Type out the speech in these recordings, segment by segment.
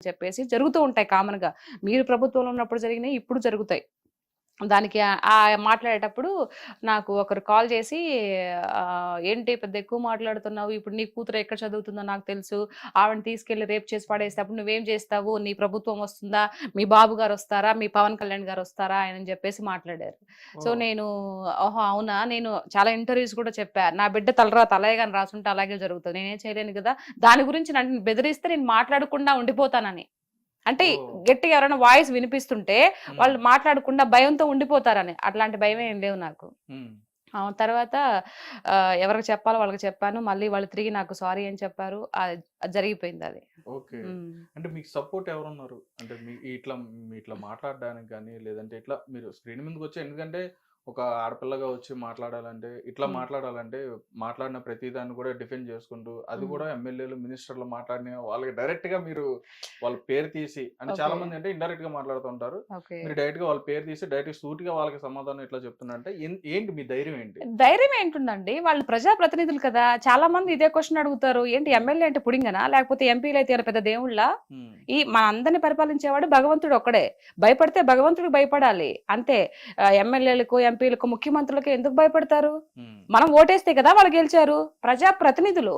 చెప్పేసి జరుగుతూ ఉంటాయి కామన్‌గా. మీరు ప్రభుత్వంలో ఉన్నప్పుడు జరిగినయి ఇప్పుడు జరుగుతాయి. దానికి మాట్లాడేటప్పుడు నాకు ఒకరు కాల్ చేసి "ఏంటి పెద్ద ఎక్కువ మాట్లాడుతున్నావు. ఇప్పుడు నీ కూతురు ఎక్కడ చదువుతుందో నాకు తెలుసు. ఆవిడని తీసుకెళ్ళి రేప్ చేసి పడేసేటప్పుడు నువ్వేం చేస్తావు? నీ ప్రభుత్వం వస్తుందా? మీ బాబు గారు వస్తారా? మీ పవన్ కళ్యాణ్ గారు వస్తారా?" అని చెప్పేసి మాట్లాడారు. సో నేను ఓహో! అవునా? నేను చాలా ఇంటర్వ్యూస్ కూడా చెప్పా. నా బిడ్డ తలరాత అలాగే గాని రాసుంటే అలాగే జరుగుతది. నేనేం చేయలేను కదా! దాని గురించి నన్ను బెదిరిస్తే నేను మాట్లాడకుండా ఉండిపోతానని. అంటే గట్టిగా ఎవరైనా వాయిస్ వినిపిస్తుంటే వాళ్ళు మాట్లాడకుండా భయంతో ఉండిపోతారని. అట్లాంటి భయం ఏం లేవు నాకు. తర్వాత ఎవరికి చెప్పాలో వాళ్ళకి చెప్పాను. మళ్ళీ వాళ్ళు తిరిగి నాకు సారీ అని చెప్పారు. జరిగిపోయింది అది. ఓకే. అంటే మీకు సపోర్ట్ ఎవరున్నారు? అంటే ఇట్లా మాట్లాడడానికి గాని, లేదంటే ఇట్లా మీరు స్క్రీన్ మీదకొచ్చి ఎందుకంటే ఒక ఆడపిల్లగా వచ్చి మాట్లాడాలంటే, ఇట్లా మాట్లాడాలంటే మాట్లాడిన ప్రతి దాన్ని కూడా డిఫెండ్ చేసుకుంటూ, అది కూడా ఎమ్మెల్యేలు, మినిస్టర్లు మాట్లాడిన వాళ్ళకి డైరెక్ట్‌గా మీరు వాళ్ళ పేరు తీసి అంటే చాలా మంది అంటే ఇండైరెక్ట్‌గా మాట్లాడుతూ ఉంటారు. మీరు డైరెక్ట్‌గా వాళ్ళ పేరు తీసి డైరెక్ట్‌గా సూటిగా వాళ్ళకి సమాధానం ఇట్లా చెప్తున్నారంటే ఏంటి మీ ధైర్యం ఏంటి? ధైర్యం ఏంటుందండి? వాళ్ళు ప్రజా ప్రతినిధులు కదా! చాలా మంది ఇదే క్వెషన్ అడుగుతారు. ఏంటి ఎమ్మెల్యే అంటే పుడింగనా? లేకపోతే ఎంపీలైతే ఏమైనా పెద్ద దేవుళ్ళా? మన అందరిని పరిపాలించేవాడు భగవంతుడు ఒక్కడే. భయపడితే భగవంతుడికి భయపడాలి. అంతే. ఎమ్మెల్యేలకు, ఎంపీలకు, ముఖ్యమంత్రులకు ఎందుకు భయపడతారు? మనం ఓటేస్తే కదా వాళ్ళు గెలిచారు. ప్రజా ప్రతినిధులు.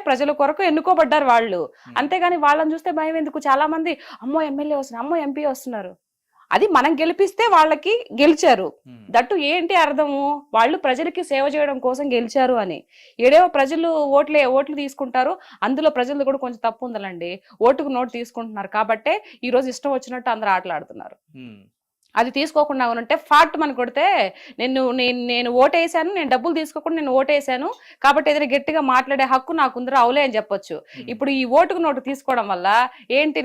ప్రజల కొరకు ఎన్నుకోబడ్డారు వాళ్ళు. అంతేగాని వాళ్ళని చూస్తే భయం ఎందుకు? చాలా మంది అమ్మో ఎమ్మెల్యే వస్తున్నారు, అమ్మో ఎంపీ వస్తున్నారు. అది మనం గెలిపిస్తే వాళ్ళకి గెలిచారు. దట్టు ఏంటి అర్థము? వాళ్ళు ప్రజలకి సేవ చేయడం కోసం గెలిచారు అని. ఏడేవో ప్రజలు ఓట్లు తీసుకుంటారు. అందులో ప్రజలు కూడా కొంచెం తప్పు ఉందండి. ఓటుకు నోటు తీసుకుంటున్నారు కాబట్టే ఈ రోజు ఇష్టం వచ్చినట్టు అందరూ ఆటలాడుతున్నారు. అది తీసుకోకుండా ఉంటే ఫాట్ మన కొడితే నేను ఓటేసాను, నేను డబ్బులు తీసుకోకుండా నేను ఓటేసాను కాబట్టి ఏదైనా గట్టిగా మాట్లాడే హక్కు నాకుందరూ అవులే అని చెప్పొచ్చు. ఇప్పుడు ఈ ఓటుకు నోటు తీసుకోవడం వల్ల ఏంటి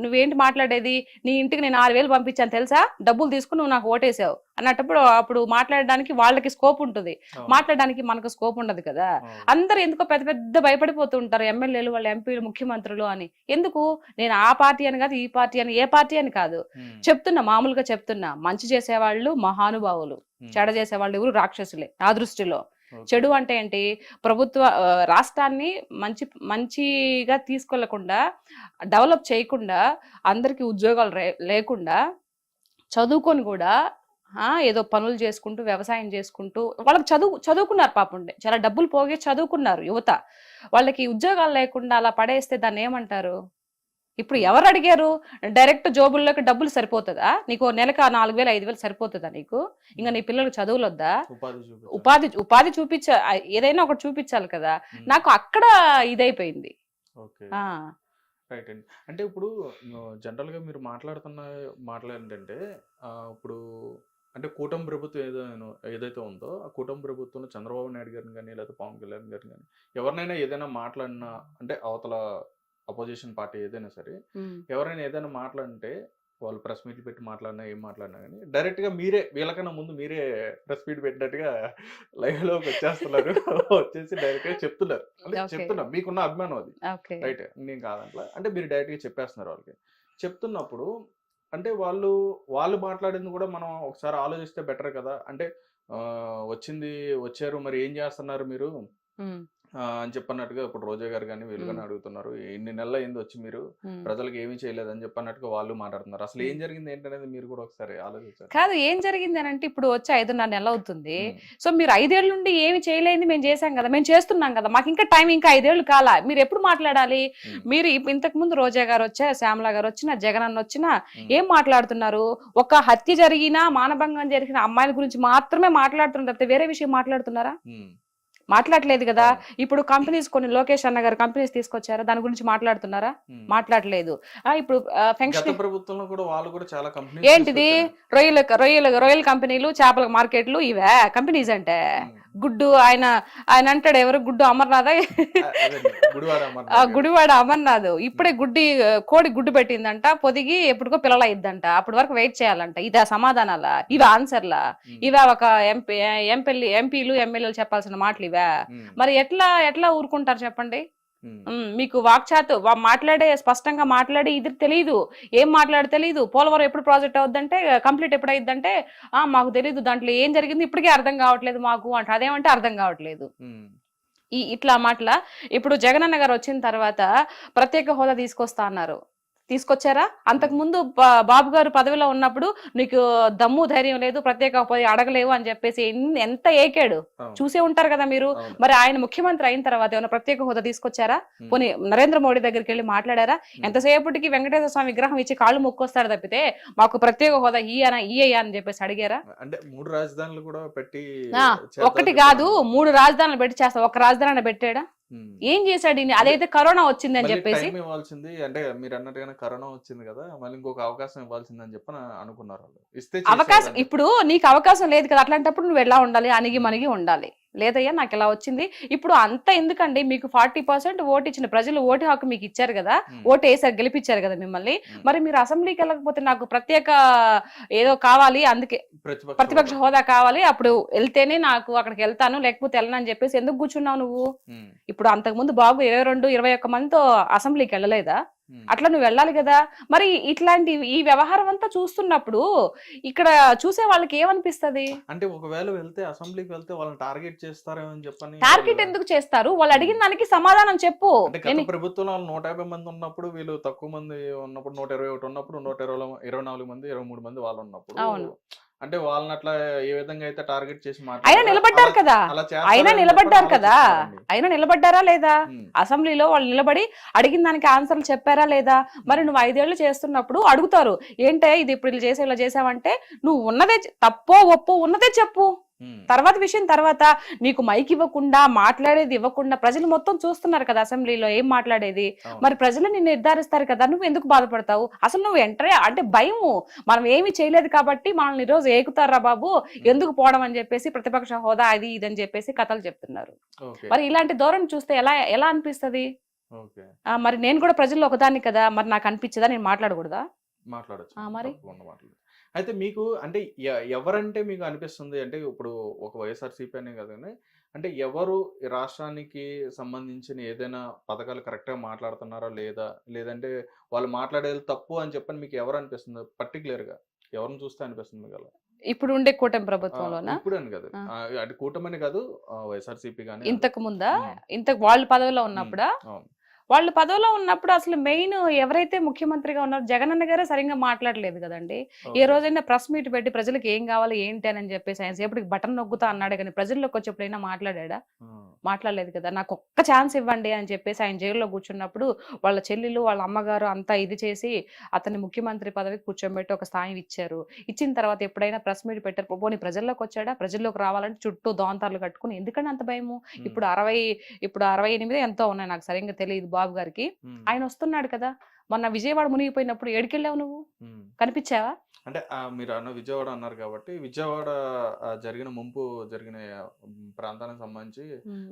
నువ్వేంటి మాట్లాడేది? నీ ఇంటికి నేను 6,000 పంపించాను తెలుసా? డబ్బులు తీసుకుని నువ్వు నాకు ఓటేసావు అన్నప్పుడు అప్పుడు మాట్లాడడానికి వాళ్ళకి స్కోప్ ఉంటుంది, మాట్లాడడానికి మనకు స్కోప్ ఉండదు కదా. అందరూ ఎందుకో పెద్ద పెద్ద భయపడిపోతూ ఉంటారు ఎమ్మెల్యేలు, వాళ్ళ ఎంపీలు, ముఖ్యమంత్రులు అని. ఎందుకు? నేను ఆ పార్టీ అని కాదు, ఈ పార్టీ అని, ఏ పార్టీ అని కాదు చెప్తున్నా, మామూలుగా చెప్తున్నా. మంచి చేసేవాళ్ళు మహానుభావులు, చెడ చేసేవాళ్ళు ఎవరు రాక్షసులే నా దృష్టిలో. చెడు అంటే ఏంటి? రాష్ట్రాన్ని మంచిగా తీసుకెళ్లకుండా, డెవలప్ చేయకుండా, అందరికి ఉద్యోగాలు లేకుండా, చదువుకొని కూడా ఏదో పనులు చేసుకుంటూ, వ్యవసాయం చేసుకుంటూ, వాళ్ళకి చదువుకున్నారు పాపం, చాలా డబ్బులు పోగే చదువుకున్నారు యువత. వాళ్ళకి ఉద్యోగాలు లేకుండా అలా పడేస్తే దాన్ని ఏమంటారు? ఇప్పుడు ఎవరు అడిగారు? డైరెక్ట్ జోబుల్లోకి డబ్బులు సరిపోతుందా? నీకు నెలకు 4,000 5,000 సరిపోతుందా నీకు? ఇంకా నీ పిల్లలకు చదువులు వద్దా? ఉపాధి ఏదైనా ఒకటి చూపించాలి కదా. నాకు అక్కడ ఇదైపోయింది. రైట్ అండి. అంటే ఇప్పుడు జనరల్గా మీరు మాట్లాడేంటంటే ఇప్పుడు అంటే కూటమి ప్రభుత్వం ఏదైతే ఉందో ఆ కూటమి ప్రభుత్వంలో చంద్రబాబు నాయుడు గారిని కానీ లేదా పవన్ కళ్యాణ్ గారిని కానీ ఎవరినైనా ఏదైనా మాట్లాడినా అంటే అవతల అపోజిషన్ పార్టీ ఏదైనా సరే ఎవరైనా ఏదైనా మాట్లాడితే వాళ్ళు ప్రెస్ మీట్లు పెట్టి మాట్లాడినా ఏం మాట్లాడినా కానీ డైరెక్ట్గా మీరే వీళ్ళకన్నా ముందు మీరే ప్రెస్ మీట్ పెట్టినట్టుగా లైవ్లోకి వచ్చేస్తున్నారు. వచ్చేసి డైరెక్ట్గా చెప్తున్నారు. అంటే చెప్తున్నా మీకున్న అభిమానం అది రైట్, నేను కాదంట్లా. అంటే మీరు డైరెక్ట్గా చెప్పేస్తున్నారు వాళ్ళకి. చెప్తున్నప్పుడు అంటే వాళ్ళు మాట్లాడింది కూడా మనం ఒకసారి ఆలోచిస్తే బెటర్ కదా. అంటే వచ్చారు మరి ఏం చేస్తున్నారు మీరు అని చెప్పన్నట్టుగా ఇప్పుడు రోజా గారు కానీ వీళ్ళు కానీ అడుగుతున్నారు. ఇన్ని నెలలు అయింది వచ్చి మీరు ప్రజలకు ఏమీ చేయలేదని చెప్పన్నట్టుగా వాళ్ళు మాట్లాడుతున్నారు. అసలు ఏం జరిగింది ఏంటనేది మీరు కూడా ఒకసారి ఆలోచించారు. కాదు, ఏం జరిగింది అని అంటే ఇప్పుడు వచ్చి 5.5 నెలలు అవుతుంది. సో మీరు 5 ఏళ్ళ నుండి ఏమి చేయలేని మేము చేసాం కదా, మేము చేస్తున్నాం కదా, మాకు ఇంకా టైం ఇంకా 5 ఏళ్ళు కాలా. మీరు ఎప్పుడు మాట్లాడాలి? మీరు ఇంతకు ముందు రోజా గారు వచ్చా, శ్యామల గారు వచ్చినా, జగన్ అన్న వచ్చినా ఏం మాట్లాడుతున్నారు? ఒక హత్య జరిగినా, మానభంగం జరిగిన అమ్మాయిల గురించి మాత్రమే మాట్లాడుతున్నారు తప్పితే వేరే విషయం మాట్లాడుతున్నారా? మాట్లాడలేదు కదా. ఇప్పుడు కంపెనీస్ కొన్ని లోకేష్ అన్న గారు కంపెనీస్ తీసుకొచ్చారా, దాని గురించి మాట్లాడుతున్నారా? మాట్లాడలేదు. ఇప్పుడు ఏంటిది? రొయ్యల కంపెనీలు, చేపల మార్కెట్లు, ఇవే కంపెనీస్ అంటే? గుడ్డు ఆయన అంటాడు, ఎవరు గుడ్డు అమర్నాథ్, గుడివాడ అమర్నాథ్ ఇప్పుడే కోడి గుడ్డు పెట్టిందంట, పొదిగి ఎప్పుడుకో పిల్లలు అయిద్దంట, అప్పటి వరకు వెయిట్ చేయాలంట. ఇదా సమాధానాలా? ఇవా ఆన్సర్లా? ఇవా ఒక ఎంపీలు ఎమ్మెల్యేలు చెప్పాల్సిన మాటలు ఇవా? మరి ఎట్లా ఊరుకుంటారు చెప్పండి? మీకు మాట్లాడే స్పష్టంగా మాట్లాడి ఇది తెలియదు, ఏం తెలియదు. పోలవరం ఎప్పుడు ప్రాజెక్ట్ అవుద్దంటే, కంప్లీట్ ఎప్పుడు అయిద్దంటే మాకు తెలియదు, దాంట్లో ఏం జరిగింది ఇప్పటికే అర్థం కావట్లేదు మాకు అంటే, అదేమంటే అర్థం కావట్లేదు. ఇట్లా మాటల ఇప్పుడు జగనన్న గారు వచ్చిన తర్వాత ప్రత్యేక హోదా తీసుకొస్తా అన్నారు, తీసుకొచ్చారా? అంతకు ముందు బాబు గారు పదవిలో ఉన్నప్పుడు నీకు దమ్ము ధైర్యం లేదు, ప్రత్యేక హోదా అడగలేవు అని చెప్పేసి ఎంత ఏకాడు చూసే ఉంటారు కదా మీరు. మరి ఆయన ముఖ్యమంత్రి అయిన తర్వాత ఏమైనా ప్రత్యేక హోదా తీసుకొచ్చారా? పోనీ నరేంద్ర మోడీ దగ్గరికి వెళ్ళి మాట్లాడారా? ఎంతసేపటికి వెంకటేశ్వర స్వామి విగ్రహం ఇచ్చి కాళ్ళు మొక్కొస్తాడు తప్పితే మాకు ప్రత్యేక హోదా ఇయ్యా అని చెప్పేసి అడిగారా? అంటే 3 రాజధానులు కూడా పెట్టి ఒకటి కాదు 3 రాజధానులు పెట్టి చేస్తా, ఒక రాజధాని పెట్టాడా? ఏం చేశాడు? అదైతే కరోనా వచ్చింది అని చెప్పేసి ఇవ్వాల్సింది. అంటే మీరు అన్నట్టుగానే కరోనా వచ్చింది కదా, మళ్ళీ ఇంకొక అవకాశం ఇవ్వాల్సింది అని చెప్పి అనుకున్నారు. ఇస్తే అవకాశం ఇప్పుడు నీకు అవకాశం లేదు కదా, అట్లాంటప్పుడు నువ్వు ఎలా ఉండాలి? అణిగి మణిగి ఉండాలి. లేదయ్యా నాకు ఇలా వచ్చింది. ఇప్పుడు అంత ఎందుకండి? మీకు 40% ఓటు ఇచ్చిన ప్రజలు ఓటు హక్కు మీకు ఇచ్చారు కదా, ఓటు వేసారు, గెలిపించారు కదా మిమ్మల్ని. మరి మీరు అసెంబ్లీకి వెళ్ళకపోతే నాకు ప్రత్యేక ఏదో కావాలి, అందుకే ప్రతిపక్ష హోదా కావాలి, అప్పుడు వెళ్తేనే నాకు అక్కడికి వెళ్తాను, లేకపోతే వెళ్ళను అని చెప్పేసి ఎందుకు కూర్చున్నావు నువ్వు? ఇప్పుడు అంతకు ముందు బాబు 22-21 మందితో అసెంబ్లీకి వెళ్ళలేదా? అట్లా నువ్వు వెళ్ళాలి కదా. మరి ఇట్లాంటి ఈ వ్యవహారం అంతా చూస్తున్నప్పుడు ఇక్కడ చూసే వాళ్ళకి ఏమనిపిస్తది? అంటే ఒకవేళ వెళ్తే అసెంబ్లీకి వెళ్తే వాళ్ళని టార్గెట్ చేస్తారేమో అని చెప్పని. టార్గెట్ ఎందుకు చేస్తారు? వాళ్ళు అడిగిన దానికి సమాధానం చెప్పు. అంటే గత ప్రభుత్వంలో 150 మంది ఉన్నప్పుడు, వీళ్ళు తక్కువ మంది ఉన్నప్పుడు, 121 ఉన్నప్పుడు, 124 మంది 23 మంది వాళ్ళు ఉన్నప్పుడు, అంటే వాళ్ళని అట్లా ఏ విధంగా అయితే టార్గెట్ చేసి అయినా నిలబడ్డారు కదా, అయినా నిలబడ్డారా లేదా? అసెంబ్లీలో వాళ్ళు నిలబడి అడిగిన దానికి ఆన్సర్లు చెప్పారా లేదా? మరి నువ్వు 5 ఏళ్ళు చేస్తున్నప్పుడు అడుగుతారు, ఏంటే ఇది ఇప్పుడు ఇలా చేసావంటే నువ్వు ఉన్నదే తప్పో ఒప్పో ఉన్నదే చెప్పు. తర్వాత విషయం తర్వాత. నీకు మైక్ ఇవ్వకుండా, మాట్లాడేది ఇవ్వకుండా ప్రజలు మొత్తం చూస్తున్నారు కదా అసెంబ్లీలో ఏం మాట్లాడేది. మరి ప్రజలు నిన్ను నిర్ధారిస్తారు కదా, నువ్వు ఎందుకు బాధపడతావు? అసలు నువ్వు ఎంటర్ అంటే భయము, మనం ఏమి చేయలేదు కాబట్టి మనల్ని ఈరోజు ఏకుతారా బాబు, ఎందుకు పోవడం అని చెప్పేసి ప్రతిపక్ష హోదా అది ఇదని చెప్పేసి కథలు చెప్తున్నారు. మరి ఇలాంటి ధోరణి చూస్తే ఎలా అనిపిస్తది? మరి నేను కూడా ప్రజల్లో ఒకదాన్ని కదా, మరి నాకు అనిపించదా నేను మాట్లాడకూడదా? మాట్లాడచ్చు మరి. అయితే మీకు అంటే ఎవరంటే మీకు అనిపిస్తుంది అంటే, ఇప్పుడు ఒక వైఎస్ఆర్సీపీ అనే కదండి, అంటే ఎవరు ఈ రాష్ట్రానికి సంబంధించిన ఏదైనా పథకాలు కరెక్ట్గా మాట్లాడుతున్నారా లేదా, లేదంటే వాళ్ళు మాట్లాడేది తప్పు అని చెప్పని మీకు ఎవరు అనిపిస్తుంది పర్టికులర్గా? ఎవరిని చూస్తే అనిపిస్తుంది కదా ఇప్పుడు ఉండే కూటమి ప్రభుత్వంలోనా? ఇప్పుడు అని కాదు, అంటే కూటమి కాదు, వైఎస్ఆర్సీపీ కానీ ఇంతకు ముందా, వాళ్ళు పదవిలో ఉన్నప్పుడా? వాళ్ళు పదవిలో ఉన్నప్పుడు అసలు మెయిన్ ఎవరైతే ముఖ్యమంత్రిగా ఉన్నారో జగనన్న గారే సరిగ్గా మాట్లాడలేదు కదండి. ఏ రోజైనా ప్రెస్ మీట్ పెట్టి ప్రజలకు ఏం కావాలి ఏంటి అని చెప్పేసి ఆయన సేపటికి బటన్ నొక్కుతా అన్నాడు, కానీ ప్రజల్లోకి వచ్చి ఎప్పుడైనా మాట్లాడా? మాట్లాడలేదు కదా. నాకు ఒక్క ఛాన్స్ ఇవ్వండి అని చెప్పేసి ఆయన జైల్లో కూర్చున్నప్పుడు వాళ్ళ చెల్లెలు వాళ్ళ అమ్మగారు అంతా ఇది చేసి అతన్ని ముఖ్యమంత్రి పదవికి కూర్చోబెట్టి ఒక స్థాయి ఇచ్చారు. ఇచ్చిన తర్వాత ఎప్పుడైనా ప్రెస్ మీట్ పెట్టారు, పోనీ ప్రజల్లోకి వచ్చాడా? ప్రజల్లోకి రావాలంటే చుట్టూ దోంతార్లు కట్టుకుని ఎందుకని అంత భయము? ఇప్పుడు 68 ఎంతో ఉన్నాయి, నాకు సరిగ్గా తెలియదు బాబు గారికి. ఆయన వస్తున్నాడు కదా. మొన్న విజయవాడ మునిగిపోయినప్పుడు ఏడికెళ్ళావు నువ్వు? కనిపించావా? అంటే మీరు విజయవాడ అన్నారు కాబట్టి, విజయవాడ జరిగిన ప్రాంతానికి సంబంధించి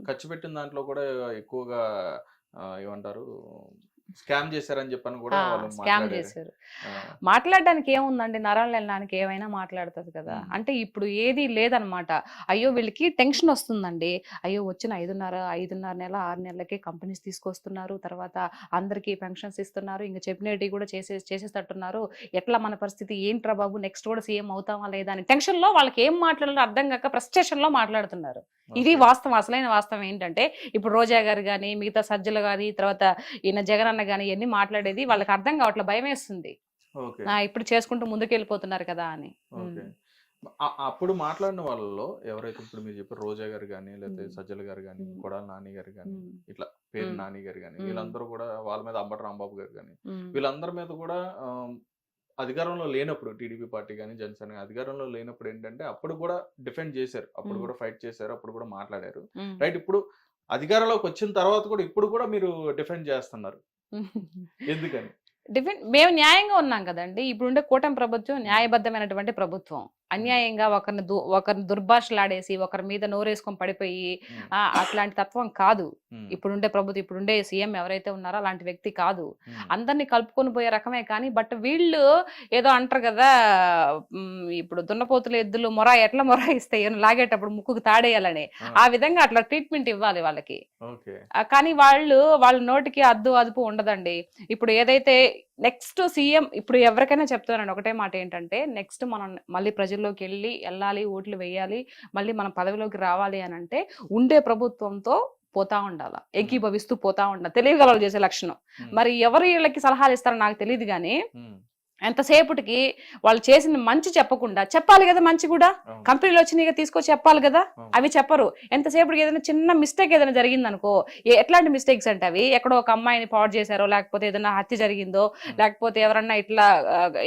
ఖర్చు పెట్టిన దాంట్లో కూడా ఎక్కువగా ఏమంటారు, స్కామ్ చేశారని చెప్పని కూడా స్కామ్ చేశారు. మాట్లాడడానికి ఏముందండి, నరాలు వెళ్ళడానికి ఏమైనా మాట్లాడుతుంది కదా. అంటే ఇప్పుడు ఏది లేదనమాట. అయ్యో వీళ్ళకి టెన్షన్ వస్తుందండి, అయ్యో వచ్చిన 5.5 నెల 6 నెలలకే కంపెనీస్ తీసుకొస్తున్నారు, తర్వాత అందరికీ పెన్షన్స్ ఇస్తున్నారు, ఇంకా చెప్పినట్టు కూడా చేసేటట్టున్నారు, ఎట్లా మన పరిస్థితి ఏంట్రా బాబు, నెక్స్ట్ కూడా సీఎం అవుతామా లేదా అని టెన్షన్ లో వాళ్ళకి ఏం మాట్లాడాలో అర్థం కాక ఫ్రస్ట్రేషన్ లో మాట్లాడుతున్నారు. ఇది వాస్తవం. అసలైన వాస్తవం ఏంటంటే ఇప్పుడు రోజా గారు కానీ మిగతా సజ్జలు కానీ తర్వాత ఈయన జగనన్న కానీ ఇవన్నీ మాట్లాడేది వాళ్ళకి అర్థం కావట్లే, భయం వేస్తుంది. ఇప్పుడు చేసుకుంటూ ముందుకు వెళ్ళిపోతున్నారు కదా అని. అప్పుడు మాట్లాడిన వాళ్ళలో ఎవరైతే ఇప్పుడు మీరు చెప్పారు రోజా గారు కానీ, లేకపోతే సజ్జల గారు కానీ, కొడాలి నాని గారు కానీ, ఇట్లా పేరు నాని గారు కానీ, వీళ్ళందరూ కూడా వాళ్ళ మీద అంబటి రాంబాబు గారు కానీ, వీళ్ళందరి మీద కూడా అధికారంలో లేనప్పుడు టీడీపీ పార్టీ కానీ జనసేన అధికారంలో లేనప్పుడు ఏంటంటే అప్పుడు కూడా డిఫెండ్ చేశారు, అప్పుడు కూడా ఫైట్ చేశారు, అప్పుడు కూడా మాట్లాడారు. రైట్, ఇప్పుడు అధికారంలోకి వచ్చిన తర్వాత కూడా ఇప్పుడు కూడా మీరు డిఫెండ్ చేస్తున్నారు, ఎందుకని? మేము న్యాయంగా ఉన్నాం కదండి. ఇప్పుడుండే కూటమి ప్రభుత్వం న్యాయబద్ధమైనటువంటి ప్రభుత్వం. అన్యాయంగా ఒకరిని దుర్భాషలాడేసి ఒకరి మీద నోరేసుకొని పడిపోయి అట్లాంటి తత్వం కాదు ఇప్పుడుండే ప్రభుత్వం. ఇప్పుడుండే సీఎం ఎవరైతే ఉన్నారో అలాంటి వ్యక్తి కాదు. అందరినీ కలుపుకొని పోయే రకమే. కానీ బట్ వీళ్ళు ఏదో అంటారు కదా, ఇప్పుడు దున్నపోతులు ఎద్దులు ఎట్లా మొర ఇస్తాయి లాగేటప్పుడు ముక్కుకు తాడేయాలని, ఆ విధంగా అట్లా ట్రీట్మెంట్ ఇవ్వాలి వాళ్ళకి. కానీ వాళ్ళ నోటికి అదుపు ఉండదండి. ఇప్పుడు ఏదైతే నెక్స్ట్ సీఎం, ఇప్పుడు ఎవరికైనా చెప్తున్నాను ఒకటే మాట ఏంటంటే, నెక్స్ట్ మనం మళ్ళీ ప్రజల్లోకి వెళ్ళాలి, ఓట్లు వేయాలి, మళ్ళీ మనం పదవిలోకి రావాలి అని అంటే ఉండే ప్రభుత్వంతో పోతా ఉండాలా, ఏకీభవిస్తూ పోతా ఉండాలి, తెలియగలవాళ్ళు చేసే లక్షణం. మరి ఎవరు వీళ్ళకి సలహాలు ఇస్తారో నాకు తెలియదు కానీ ఎంతసేపటికి వాళ్ళు చేసిన మంచి చెప్పకుండా, చెప్పాలి కదా మంచి కూడా, కంపెనీలో వచ్చి తీసుకొచ్చి చెప్పాలి కదా, అవి చెప్పరు. ఎంతసేపటికి ఏదైనా చిన్న మిస్టేక్ ఏదైనా జరిగింది అనుకో, ఎట్లాంటి మిస్టేక్స్ అంటే అవి ఎక్కడో ఒక అమ్మాయిని పాడు చేశారో, లేకపోతే ఏదైనా హత్య జరిగిందో, లేకపోతే ఎవరన్నా ఇట్లా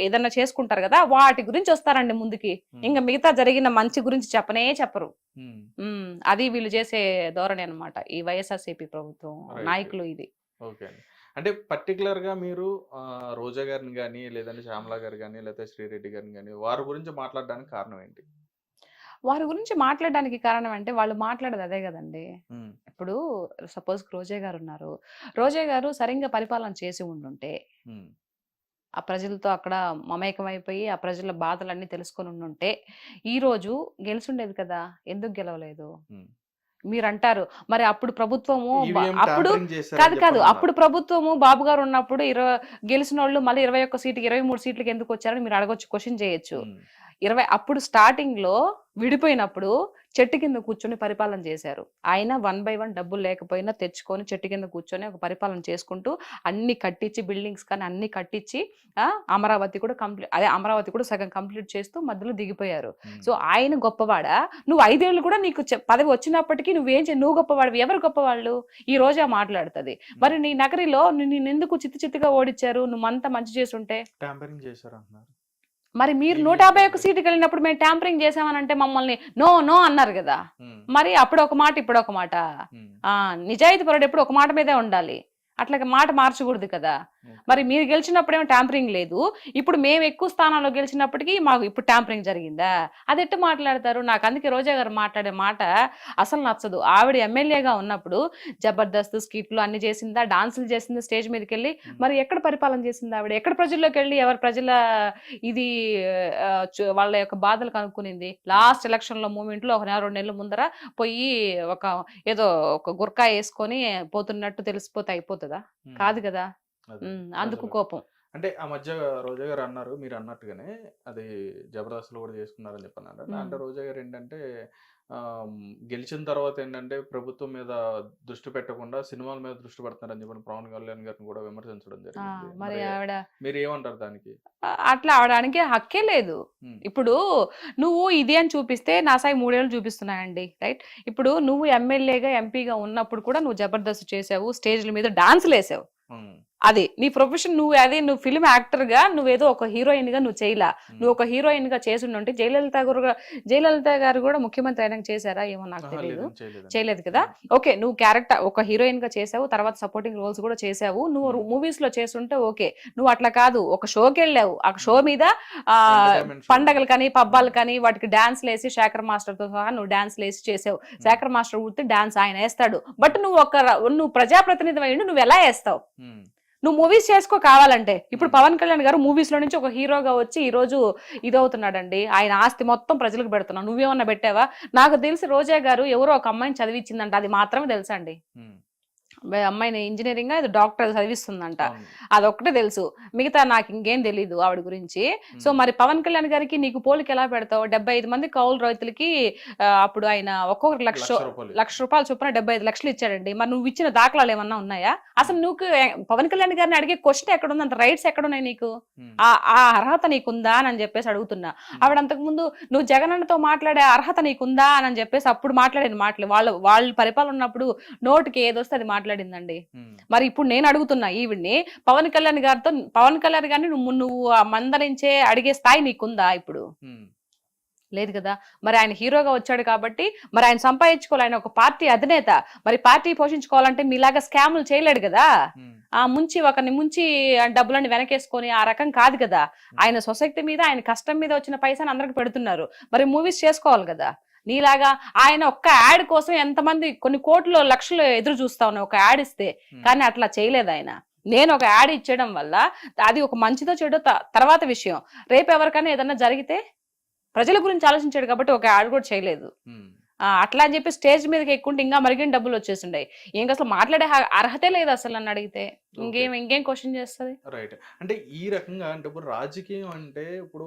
ఏదన్నా చేసుకుంటారు కదా, వాటి గురించి వస్తారండి ముందుకి. ఇంకా మిగతా జరిగిన మంచి గురించి చెప్పరు. అది వీళ్ళు చేసే ధోరణి అన్నమాట ఈ వైఎస్ఆర్సీపీ ప్రభుత్వం నాయకులు. ఇది ఓకే. అంటే పర్టికులర్గా మీరు రోజా గారిని కానీ, లేదంటే శ్యామల గారు కానీ, లేకపోతే శ్రీరెడ్డి గారిని కానీ, వారి గురించి మాట్లాడడానికి కారణం ఏంటి? వారి గురించి మాట్లాడడానికి కారణం అంటే వాళ్ళు మాట్లాడేది అదే కదండి. ఇప్పుడు సపోజ్ రోజా గారు ఉన్నారు, రోజా గారు సరిగ్గా పరిపాలన చేసి ఉండుంటే, ఆ ప్రజలతో అక్కడ మమేకమైపోయి ఆ ప్రజల బాధలన్నీ తెలుసుకొని ఉండుంటే ఈ రోజు గెలిచుండేది కదా. ఎందుకు గెలవలేదు మీరు అంటారు. మరి అప్పుడు ప్రభుత్వము అప్పుడు కాదు అప్పుడు ప్రభుత్వము బాబు గారు ఉన్నప్పుడు గెలిచిన వాళ్ళు మళ్ళీ 21 సీట్కి 23 సీట్లకి ఎందుకు వచ్చారని మీరు అడగొచ్చు, క్వశ్చన్ చేయొచ్చు. అప్పుడు స్టార్టింగ్ లో విడిపోయినప్పుడు చెట్టు కింద కూర్చొని పరిపాలన చేశారు. ఆయన 1 by 1 డబ్బులు లేకపోయినా తెచ్చుకొని చెట్టు కింద కూర్చొని ఒక పరిపాలన చేసుకుంటూ అన్ని కట్టించి, బిల్డింగ్స్ కానీ అన్ని కట్టించి, అమరావతి కూడా సగం కంప్లీట్ చేస్తూ మధ్యలో దిగిపోయారు. సో ఆయన గొప్పవాడా? నువ్వు 5 ఏళ్ళు కూడా నీకు పదవి వచ్చినప్పటికీ నువ్వు గొప్పవాడు? ఎవరు గొప్పవాళ్ళు? ఈ రోజా మాట్లాడుతుంది. మరి నీ నగరిలో నేను ఎందుకు చిత్తుగా ఓడించారు? నువ్వు అంతా మంచి చేస్తుంటే. మరి మీరు 151 సీటుకి వెళ్ళినప్పుడు మేము ట్యాంపరింగ్ చేసామనంటే మమ్మల్ని నో అన్నారు కదా. మరి అప్పుడు ఒక మాట ఇప్పుడు ఒక మాట. నిజాయితీ పరుడు ఎప్పుడు ఒక మాట మీదే ఉండాలి, అట్లా మాట మార్చకూడదు కదా. మరి మీరు గెలిచినప్పుడేమో ట్యాంపరింగ్ లేదు, ఇప్పుడు మేము ఎక్కువ స్థానాల్లో గెలిచినప్పటికీ మాకు ఇప్పుడు ట్యాంపరింగ్ జరిగిందా? అది ఎట్టు మాట్లాడతారు? నాకు అందుకే రోజా గారు మాట్లాడే మాట అసలు నచ్చదు. ఆవిడ ఎమ్మెల్యేగా ఉన్నప్పుడు జబర్దస్త్ స్కిట్లు అన్ని చేసిందా, డాన్సులు చేసిందా స్టేజ్ మీదకి వెళ్ళి? మరి ఎక్కడ పరిపాలన చేసింది ఆవిడ? ఎక్కడ ప్రజల్లోకి వెళ్ళి ఎవరి ప్రజల ఇది వాళ్ళ యొక్క బాధలు కనుక్కునింది? లాస్ట్ ఎలక్షన్ లో మూమెంట్ లో 1 నెల 2 నెలల ముందర పోయి ఏదో ఒక గుర్కా వేసుకొని పోతున్నట్టు తెలిసిపోతే అయిపోతుందా? కాదు కదా. అందుకు కోపం. అంటే ఆ మధ్య రోజా గారు అన్నారు, మీరు అన్నట్టుగానే అది జబర్దస్త్లో కూడా చేసుకున్నారని చెప్పన్నారు. అంటే రోజా గారు ఏంటంటే గెలిచిన తర్వాత ఏంటంటే ప్రభుత్వం మీద దృష్టి పెట్టకుండా సినిమాల మీద దృష్టి పెడుతున్నారని చెప్పి పవన్ కళ్యాణ్ గారిని కూడా విమర్శించడం జరిగింది. మరి ఆవిడ మీరు ఏమంటారు దానికి? అట్లా ఆవడానికి హక్కే లేదు. ఇప్పుడు నువ్వు ఇది అని చూపిస్తే నా సాయి 3 ఏళ్ళు చూపిస్తున్నాయండి, రైట్? ఇప్పుడు నువ్వు ఎమ్మెల్యేగా ఎంపీగా ఉన్నప్పుడు కూడా నువ్వు జబర్దస్త్ చేసావు, స్టేజ్ల మీద డాన్సులు వేసావు. అది నీ ప్రొఫెషన్. నువ్వు ఫిల్మ్ యాక్టర్ గా నువ్వేదో ఒక హీరోయిన్ గా నువ్వు చేయలా. నువ్వు ఒక హీరోయిన్ గా చేసి ఉంటే జయలలిత గారు కూడా ముఖ్యమంత్రి అయినా చేశారా ఏమో నాకు తెలియదు, చేయలేదు కదా. ఓకే, నువ్వు క్యారెక్టర్ ఒక హీరోయిన్ గా చేసావు, తర్వాత సపోర్టింగ్ రోల్స్ కూడా చేసావు. నువ్వు మూవీస్ లో చేస్తుంటే ఓకే. నువ్వు అట్లా కాదు, ఒక షోకి వెళ్ళావు, ఆ షో మీద పండగలు కానీ పబ్బాలు కానీ వాటికి డాన్స్లు వేసి శేఖర్ మాస్టర్ తో సహా నువ్వు డాన్స్లు వేసి చేసావు. శేఖర్ మాస్టర్ గుర్తు డాన్స్ ఆయన వేస్తాడు, బట్ నువ్వు ప్రజాప్రతినిధి అయ్యిండు, నువ్వు ఎలా వేస్తావు? నువ్వు మూవీస్ చేసుకో కావాలంటే. ఇప్పుడు పవన్ కళ్యాణ్ గారు మూవీస్ లో నుంచి ఒక హీరోగా వచ్చి ఈ రోజు ఇదవుతున్నాడండి. ఆయన ఆస్తి మొత్తం ప్రజలకు పెడుతున్నావు. నువ్వేమన్నా పెట్టావా? నాకు తెలిసి రోజా గారు ఎవరో ఒక అమ్మాయిని చదివించిందంట, అది మాత్రమే తెలుసా అండి. అమ్మాయిని ఇంజనీరింగ్ డాక్టర్ చదివిస్తుందంట, అదొక్కటే తెలుసు. మిగతా నాకు ఇంకేం తెలీదు ఆవిడ గురించి. సో మరి పవన్ కళ్యాణ్ గారికి నీకు పోలికి ఎలా పెడతావు? 75 మంది కౌలు రైతులకి అప్పుడు ఆయన ఒక్కొక్కరు లక్ష రూపాయలు చొప్పున 75 లక్షలు ఇచ్చాడండి. మరి నువ్వు ఇచ్చిన దాఖలాలు ఏమన్నా ఉన్నాయా? అసలు నువ్వు పవన్ కళ్యాణ్ గారిని అడిగే క్వశ్చన్ ఎక్కడుంది? అంత రైట్స్ ఎక్కడున్నాయి నీకు? ఆ అర్హత నీకుందా అని చెప్పేసి అడుగుతున్నా. ఆవిడ అంతకుముందు నువ్వు జగనన్నతో మాట్లాడే అర్హత నీకుందా అని చెప్పేసి అప్పుడు మాట్లాడిన మాటలు వాళ్ళు పరిపాలన ఉన్నప్పుడు నోటికి ఏదొస్తే అది మాట్లాడిందండి. మరి ఇప్పుడు నేను అడుగుతున్నా ఈవిడ్ని, పవన్ కళ్యాణ్ గారిని నువ్వు మందలించే అడిగే స్థాయి నీకుందా? ఇప్పుడు లేదు కదా. మరి ఆయన హీరోగా వచ్చాడు కాబట్టి మరి ఆయన సంపాదించుకోవాలి, ఆయన ఒక పార్టీ అధినేత. మరి పార్టీ పోషించుకోవాలంటే మీలాగా స్కాములు చేయలేడు కదా. ఒకరిని ముంచి డబ్బులన్నీ వెనకేసుకొని ఆ రకం కాదు కదా. ఆయన సొసైటీ మీద, ఆయన కష్టం మీద వచ్చిన పైసాని అందరికి పెడుతున్నారు. మరి మూవీస్ చేసుకోవాలి కదా. నీలాగా ఆయన ఒక్క యాడ్ కోసం ఎంతమంది కొన్ని కోట్లు లక్షలు ఎదురు చూస్తా ఉన్నాయి ఒక యాడ్ ఇస్తే, కానీ అట్లా చేయలేదు ఆయన. నేను ఒక యాడ్ ఇచ్చేయడం వల్ల అది ఒక మంచిదో చెడో తర్వాత విషయం. రేపు ఎవరికైనా ఏదన్నా జరిగితే ప్రజల గురించి ఆలోచించాడు కాబట్టి ఒక యాడ్ కూడా చేయలేదు. అట్లా అని చెప్పి స్టేజ్ మీదకి ఎక్కుంటే ఇంకా మరిగిన డబ్బులు వచ్చేసిండే. ఇంక అసలు మాట్లాడే అర్హతే లేదు అసలు నన్ను అడిగితే. ఓకే. ఇంకేం క్వశ్చన్ చేస్తుంది. రైట్. అంటే ఈ రకంగా అంటే ఇప్పుడు రాజకీయం అంటే ఇప్పుడు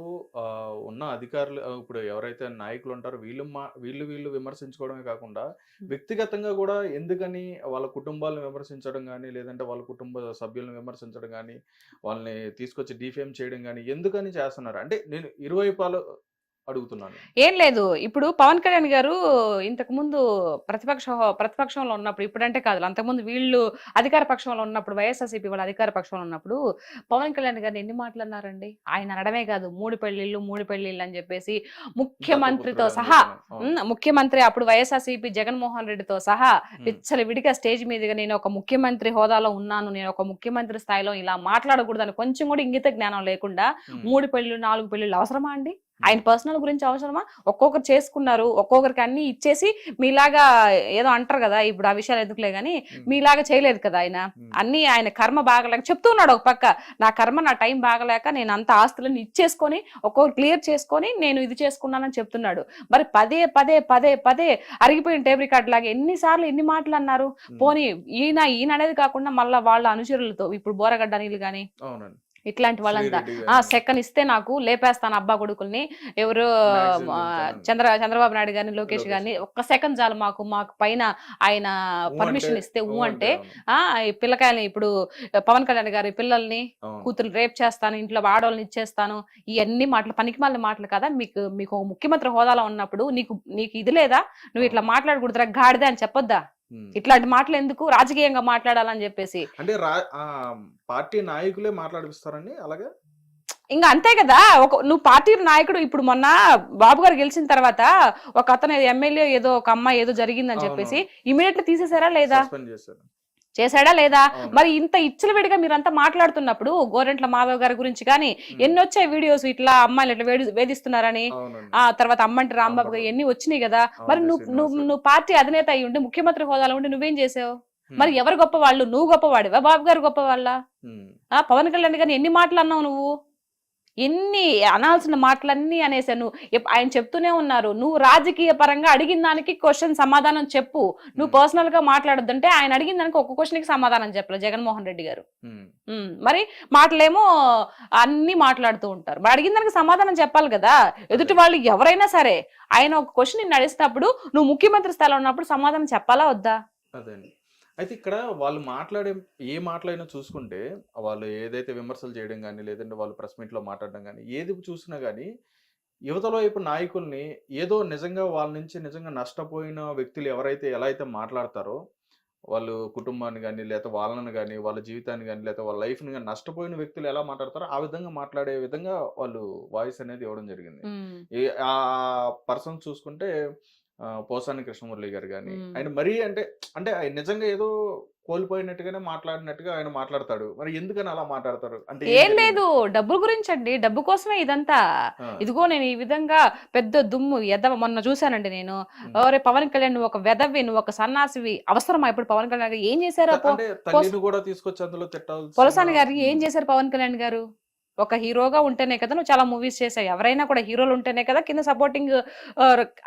ఉన్న అధికారులు ఇప్పుడు ఎవరైతే నాయకులు ఉంటారో వీళ్ళు విమర్శించుకోవడమే కాకుండా వ్యక్తిగతంగా కూడా ఎందుకని వాళ్ళ కుటుంబాలను విమర్శించడం కానీ, లేదంటే వాళ్ళ కుటుంబ సభ్యులను విమర్శించడం కానీ, వాళ్ళని తీసుకొచ్చి డిఫేమ్ చేయడం కానీ ఎందుకని చేస్తున్నారు? అంటే నేను ఇరువైపులు అడుగుతున్నాను. ఏం లేదు. ఇప్పుడు పవన్ కళ్యాణ్ గారు ఇంతకు ముందు ప్రతిపక్షంలో ఉన్నప్పుడు, ఇప్పుడంటే కాదు, అంతకుముందు వీళ్ళు అధికార పక్షంలో ఉన్నప్పుడు, వైఎస్ఆర్సీపీ వాళ్ళ అధికార పక్షంలో ఉన్నప్పుడు పవన్ కళ్యాణ్ గారిని ఎన్ని మాటలు అన్నారండి. ఆయన అనడమే కాదు, 3 పెళ్లిళ్ళు అని చెప్పేసి ముఖ్యమంత్రితో సహా, ముఖ్యమంత్రి అప్పుడు వైఎస్ఆర్సీపీ జగన్మోహన్ రెడ్డితో సహా విచ్చలవిడిగా స్టేజ్ మీదుగా నేను ఒక ముఖ్యమంత్రి హోదాలో ఉన్నాను, నేను ఒక ముఖ్యమంత్రి స్థాయిలో ఇలా మాట్లాడకూడదని కొంచెం కూడా ఇంగిత జ్ఞానం లేకుండా 3 పెళ్లిళ్ళు 4 పెళ్లిళ్ళు అవసరమా అండి? ఆయన పర్సనల్ గురించి అవసరమా? ఒక్కొక్కరు చేసుకున్నారు, ఒక్కొక్కరికి అన్ని ఇచ్చేసి మీలాగా ఏదో అంటారు కదా, ఇప్పుడు ఆ విషయాలు ఎందుకులే గానీ మీలాగా చేయలేదు కదా ఆయన. అన్ని ఆయన కర్మ బాగలేక చెప్తూ ఉన్నాడు ఒక పక్క, నా కర్మ నా టైం బాగలేక నేను అంత ఆస్తులను ఇచ్చేసుకొని ఒక్కొక్కరు క్లియర్ చేసుకొని నేను ఇది చేసుకున్నానని చెప్తున్నాడు. మరి పదే పదే పదే పదే అరిగిపోయిన టేబుల్ రికార్డ్ లాగా ఎన్నిసార్లు ఎన్ని మాటలు అన్నారు. పోనీ ఈయన అనేది కాకుండా మళ్ళా వాళ్ళ అనుచరులతో ఇప్పుడు బోరగడ్డ నీళ్ళు గాని ఇట్లాంటి వాళ్ళంతా సెకండ్ ఇస్తే నాకు లేపేస్తాను అబ్బా కొడుకుల్ని, ఎవరు చంద్రబాబు నాయుడు గారిని, లోకేష్ గారిని, ఒక్క సెకండ్ చాలు మాకు పైన ఆయన పర్మిషన్ ఇస్తే అంటే పిల్లకాయల్ని, ఇప్పుడు పవన్ కళ్యాణ్ గారి పిల్లల్ని కూతురు రేప్ చేస్తాను, ఇంట్లో ఆడవాళ్ళని ఇచ్చేస్తాను, ఇవన్నీ మాటలు పనికి మాలిన మాటలు కదా. మీకు ముఖ్యమంత్రి హోదాలో ఉన్నప్పుడు నీకు ఇది లేదా? నువ్వు ఇట్లా మాట్లాడకూడదురా గాడిదే అని చెప్పొద్దా? ఇట్లాంటి మాటలు ఎందుకు రాజకీయంగా మాట్లాడాలని చెప్పేసి అంటే పార్టీ నాయకులే మాట్లాడిస్తారండి అలాగే. ఇంకా అంతే కదా, నువ్వు పార్టీ నాయకుడు. ఇప్పుడు మొన్న బాబు గారు గెలిచిన తర్వాత ఒక అతను ఎమ్మెల్యే ఏదో ఒక అమ్మాయి ఏదో జరిగిందని చెప్పేసి ఇమీడియట్లీ తీసేసారా లేదా? చేశాడా లేదా? మరి ఇంత ఇచ్చలవిడిగా మీరంతా మాట్లాడుతున్నప్పుడు గోరెంట్ల మాధవ్ గారి గురించి కానీ ఎన్ని వచ్చాయి వీడియోస్, ఇట్లా అమ్మాయిలు ఇట్లా వేధిస్తున్నారని. ఆ తర్వాత అమ్మంటి రాంబాబు గారు ఎన్ని వచ్చినాయి కదా. మరి నువ్వు పార్టీ అధినేత అయ్యి ఉండి, ముఖ్యమంత్రి హోదాలో ఉండి నువ్వేం చేసావు? మరి ఎవరు గొప్పవాళ్ళు? నువ్వు గొప్పవాడివా, బాబు గారు గొప్పవాళ్ళ? పవన్ కళ్యాణ్ గారిని ఎన్ని మాటలు అన్నావు నువ్వు? ఎన్ని అనాల్సిన మాటలన్నీ అనేసాను. ఆయన చెప్తూనే ఉన్నారు, నువ్వు రాజకీయ పరంగా అడిగిన దానికి క్వశ్చన్ సమాధానం చెప్పు, నువ్వు పర్సనల్ గా మాట్లాడొద్దంటే ఆయన అడిగిన దానికి ఒక్క క్వశ్చన్ కి సమాధానం చెప్పలేదు జగన్మోహన్ రెడ్డి గారు. మరి మాటలేమో అన్ని మాట్లాడుతూ ఉంటారు. మరి అడిగిన దానికి సమాధానం చెప్పాలి కదా. ఎదుటి వాళ్ళు ఎవరైనా సరే ఆయన ఒక క్వశ్చన్ నిన్ను అడిగినప్పుడు నువ్వు ముఖ్యమంత్రి స్థాయిలో ఉన్నప్పుడు సమాధానం చెప్పాలా వద్దా? అదే అయితే ఇక్కడ వాళ్ళు ఏ మాటలైనా చూసుకుంటే, వాళ్ళు ఏదైతే విమర్శలు చేయడం కానీ, లేదంటే వాళ్ళు ప్రెస్ మీట్లో మాట్లాడడం కానీ, ఏది చూసినా కానీ యువతలో వైపు నాయకుల్ని ఏదో నిజంగా వాళ్ళ నుంచి నిజంగా నష్టపోయిన వ్యక్తులు ఎవరైతే ఎలా అయితే మాట్లాడతారో, వాళ్ళు కుటుంబాన్ని కానీ, లేకపోతే వాళ్ళని కానీ, వాళ్ళ జీవితాన్ని కానీ, లేకపోతే వాళ్ళ లైఫ్ని కానీ నష్టపోయిన వ్యక్తులు ఎలా మాట్లాడతారో ఆ విధంగా మాట్లాడే విధంగా వాళ్ళు వాయిస్ అనేది ఇవ్వడం జరిగింది. ఆ పర్సన్ చూసుకుంటే పోసాని కృష్ణమురళి గారు కానీ, ఆయన మరీ అంటే ఆయన నిజంగా ఏదో కోల్పోయినట్టుగానే మాట్లాడినట్టుగా ఆయన మాట్లాడతాడు. మరి ఎందుకని అలా మాట్లాడతారు? అంటే ఏం లేదు, డబ్బుల గురించి అండి, డబ్బు కోసమే ఇదంతా. ఇదిగో నేను ఈ విధంగా పెద్ద దుమ్ము మొన్న చూసానండి నేను. పవన్ కళ్యాణ్ నువ్వు ఒక వెదవి, నువ్వు ఒక సన్నాసివి, అవసరమా ఇప్పుడు పవన్ కళ్యాణ్ గారు ఏం చేశారు? కూడా తీసుకొచ్చి అందులో తిట్టాలి. పోసాని గారికి ఏం చేశారు పవన్ కళ్యాణ్ గారు? ఒక హీరోగా ఉంటేనే కదా నువ్వు చాలా మూవీస్ చేసావు. ఎవరైనా కూడా హీరోలు ఉంటేనే కదా కింద సపోర్టింగ్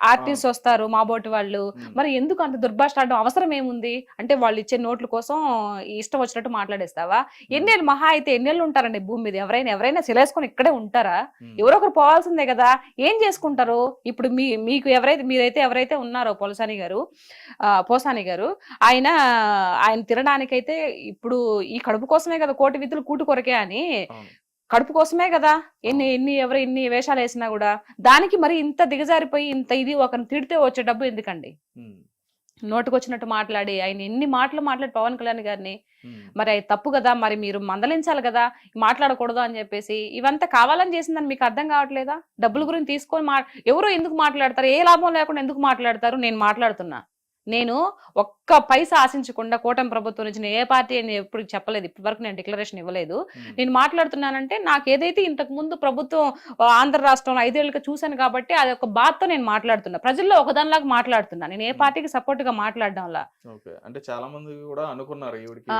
ఆర్టిస్ట్ వస్తారు, మా బోటి వాళ్ళు. మరి ఎందుకు అంత దుర్భాషలాడడం అవసరం ఏముంది? అంటే వాళ్ళు ఇచ్చే నోట్ల కోసం ఇష్టం వచ్చినట్టు మాట్లాడేస్తావా? ఎన్నేళ్ళు మహా అయితే ఎన్నేళ్ళు ఉంటారండి భూమి మీద? ఎవరైనా సిలేసుకొని ఇక్కడే ఉంటారా? ఎవరొకరు పోవాల్సిందే కదా. ఏం చేసుకుంటారు? ఇప్పుడు మీకు ఎవరైతే ఉన్నారో పోసాని గారు ఆయన తినడానికైతే ఇప్పుడు ఈ కడుపు కోసమే కదా, కోటి విధులు కూటు కొరకే అని, కడుపు కోసమే కదా ఎన్ని వేషాలు వేసినా కూడా. దానికి మరి ఇంత దిగజారిపోయి ఇంత ఇది ఒకరిని తిడితే వచ్చే డబ్బు ఎందుకండి? నోటుకొచ్చినట్టు మాట్లాడి ఆయన ఎన్ని మాటలు మాట్లాడి పవన్ కళ్యాణ్ గారిని, మరి అది తప్పు కదా. మరి మీరు మందలించాలి కదా, మాట్లాడకూడదు అని చెప్పేసి. ఇవంతా కావాలని చేసిందని మీకు అర్థం కావట్లేదా? డబ్బుల గురించి తీసుకొని ఎవరు ఎందుకు మాట్లాడతారు? ఏ లాభం లేకుండా ఎందుకు మాట్లాడతారు? నేను మాట్లాడుతున్నా. నేను ఒక్క పైసా ఆశించకుండా కూటమి ప్రభుత్వం నుంచి నేను ఏ పార్టీ అని ఎప్పుడు చెప్పలేదు, ఇప్పటి వరకు నేను డిక్లరేషన్ ఇవ్వలేదు. నేను మాట్లాడుతున్నానంటే నాకు ఏదైతే ఇంతకు ముందు ప్రభుత్వం ఆంధ్ర రాష్ట్రంలో 5 ఏళ్ళుగా చూశాను కాబట్టి అది ఒక బాధతో నేను మాట్లాడుతున్నా, ప్రజల్లో ఒకదానిలాగా మాట్లాడుతున్నా. నేను ఏ పార్టీకి సపోర్ట్ గా మాట్లాడడంలా. అంటే చాలా మంది కూడా అనుకున్నారు ఈవిడికి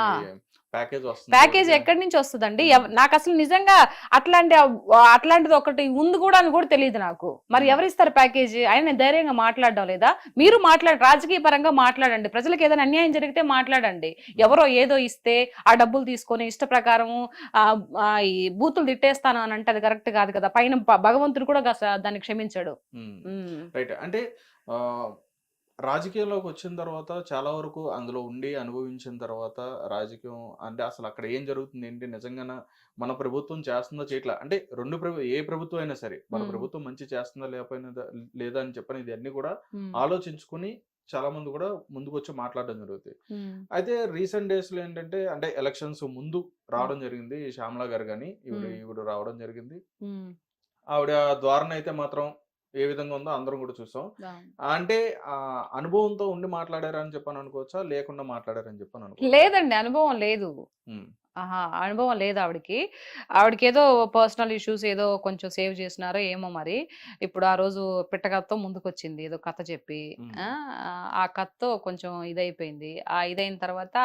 ప్యాకేజ్ వస్తుంది ప్యాకేజ్ ఎక్కడి నుంచి వస్తుందండి? నాకు అసలు నిజంగా అట్లాంటిది ఒకటి ఉంది కూడా అని కూడా తెలియదు నాకు. మరి ఎవరిస్తారు ప్యాకేజీ? ఆయన నేను ధైర్యంగా మాట్లాడడం లేదా? మీరు రాజకీయ పరంగా మాట్లాడండి, ప్రజలకు ఏదైనా అన్యాయం జరిగితే మాట్లాడండి. ఎవరో ఏదో ఇస్తే ఆ డబ్బులు తీసుకొని ఇష్ట ప్రకారము ఈ బూతులు తిట్టేస్తాను అని అంటే అది కరెక్ట్ కాదు కదా. పైన భగవంతుడు కూడా దాన్ని క్షమించాడు. రైట్. అంటే రాజకీయంలోకి వచ్చిన తర్వాత చాలా వరకు అందులో ఉండి అనుభవించిన తర్వాత రాజకీయం అంటే అసలు అక్కడ ఏం జరుగుతుంది ఏంటి, నిజంగా మన ప్రభుత్వం చేస్తుందో చేయట్లా అంటే ఏ ప్రభుత్వం అయినా సరే మన ప్రభుత్వం మంచి చేస్తుందా లేదా అని చెప్పని ఇది అన్ని కూడా ఆలోచించుకుని చాలా మంది కూడా ముందుకు వచ్చి మాట్లాడడం జరుగుతుంది. అయితే రీసెంట్ డేస్ లో ఏంటంటే అంటే ఎలక్షన్స్ ముందు రావడం జరిగింది శ్యామలా గారు కానీ ఈవిడ రావడం జరిగింది. ఆవిడ ద్వారా అయితే మాత్రం ఏ విధంగా ఉందో అందరం కూడా చూసాం. అంటే అనుభవంతో ఉండి మాట్లాడారని చెప్పని అనుకోవచ్చా, లేకుండా మాట్లాడారని చెప్పని అనుకో? లేదండి, అనుభవం లేదు. అనుభవం లేదు ఆవిడకి. ఏదో పర్సనల్ ఇష్యూస్ ఏదో కొంచెం సేవ్ చేసినారో ఏమో మరి. ఇప్పుడు ఆ రోజు పిట్టకథతో ముందుకొచ్చింది ఏదో కథ చెప్పి. ఆ కథతో కొంచెం ఇదైపోయింది. ఇదైన తర్వాత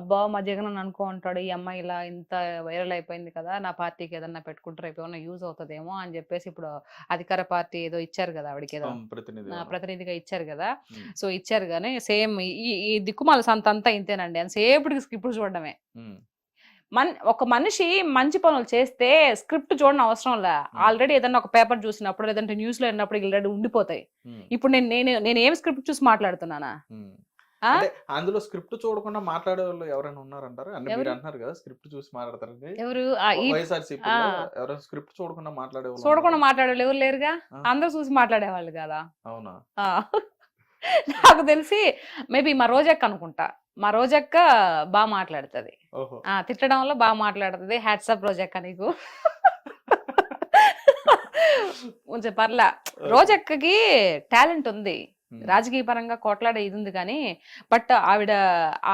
అబ్బా మా జగన్ అనుకో ఉంటాడు, ఈ అమ్మాయి ఇలా ఇంత వైరల్ అయిపోయింది కదా, నా పార్టీకి ఏదన్నా పెట్టుకుంటారు ఏమన్నా యూజ్ అవుతుందేమో అని చెప్పేసి ఇప్పుడు అధికార పార్టీ ఏదో ఇచ్చారు కదా ఆవిడకి, ఏదో ప్రతినిధిగా ఇచ్చారు కదా. సో ఇచ్చారు కానీ సేమ్ ఈ దిక్కుమాల సంత అంతా ఇంతేనండి. అని సేపటికి స్క్రిప్ట్ చూడడమే. ఒక మనిషి మంచి పనులు చేస్తే స్క్రిప్ట్ చూడడం అవసరం లే. ఆల్రెడీ ఏదన్నా ఒక పేపర్ చూసినప్పుడు లేదంటే న్యూస్ లో విన్నప్పుడు ఆల్రెడీ ఉండిపోతాయి. ఇప్పుడు నేను ఏం స్క్రిప్ట్ చూసి మాట్లాడుతున్నానా? అందులో స్క్రిప్ట్ చూడకుండా మాట్లాడే వాళ్ళు ఎవరైనా ఉన్నారంటారు? అంటే మీరు అంటున్నారు కదా స్క్రిప్ట్ చూసి మాట్లాడతారండి. ఎవరు? ఎవరైనా స్క్రిప్ట్ చూడకుండా మాట్లాడే ఎవరు లేరుగా, అందరూ చూసి మాట్లాడేవాళ్ళు కదా. అవునా? నాకు తెలిసి మేబీ మా రోజక్క అనుకుంటా. మా రోజక్క బాగా మాట్లాడుతుంది, తిట్టడంలో బాగా మాట్లాడుతుంది. హ్యాట్సాప్ రోజక్క నీకు. కొంచెం పర్లా, రోజక్కకి టాలెంట్ ఉంది, రాజకీయ పరంగా కోట్లాడే ఇది ఉంది. కానీ బట్ ఆవిడ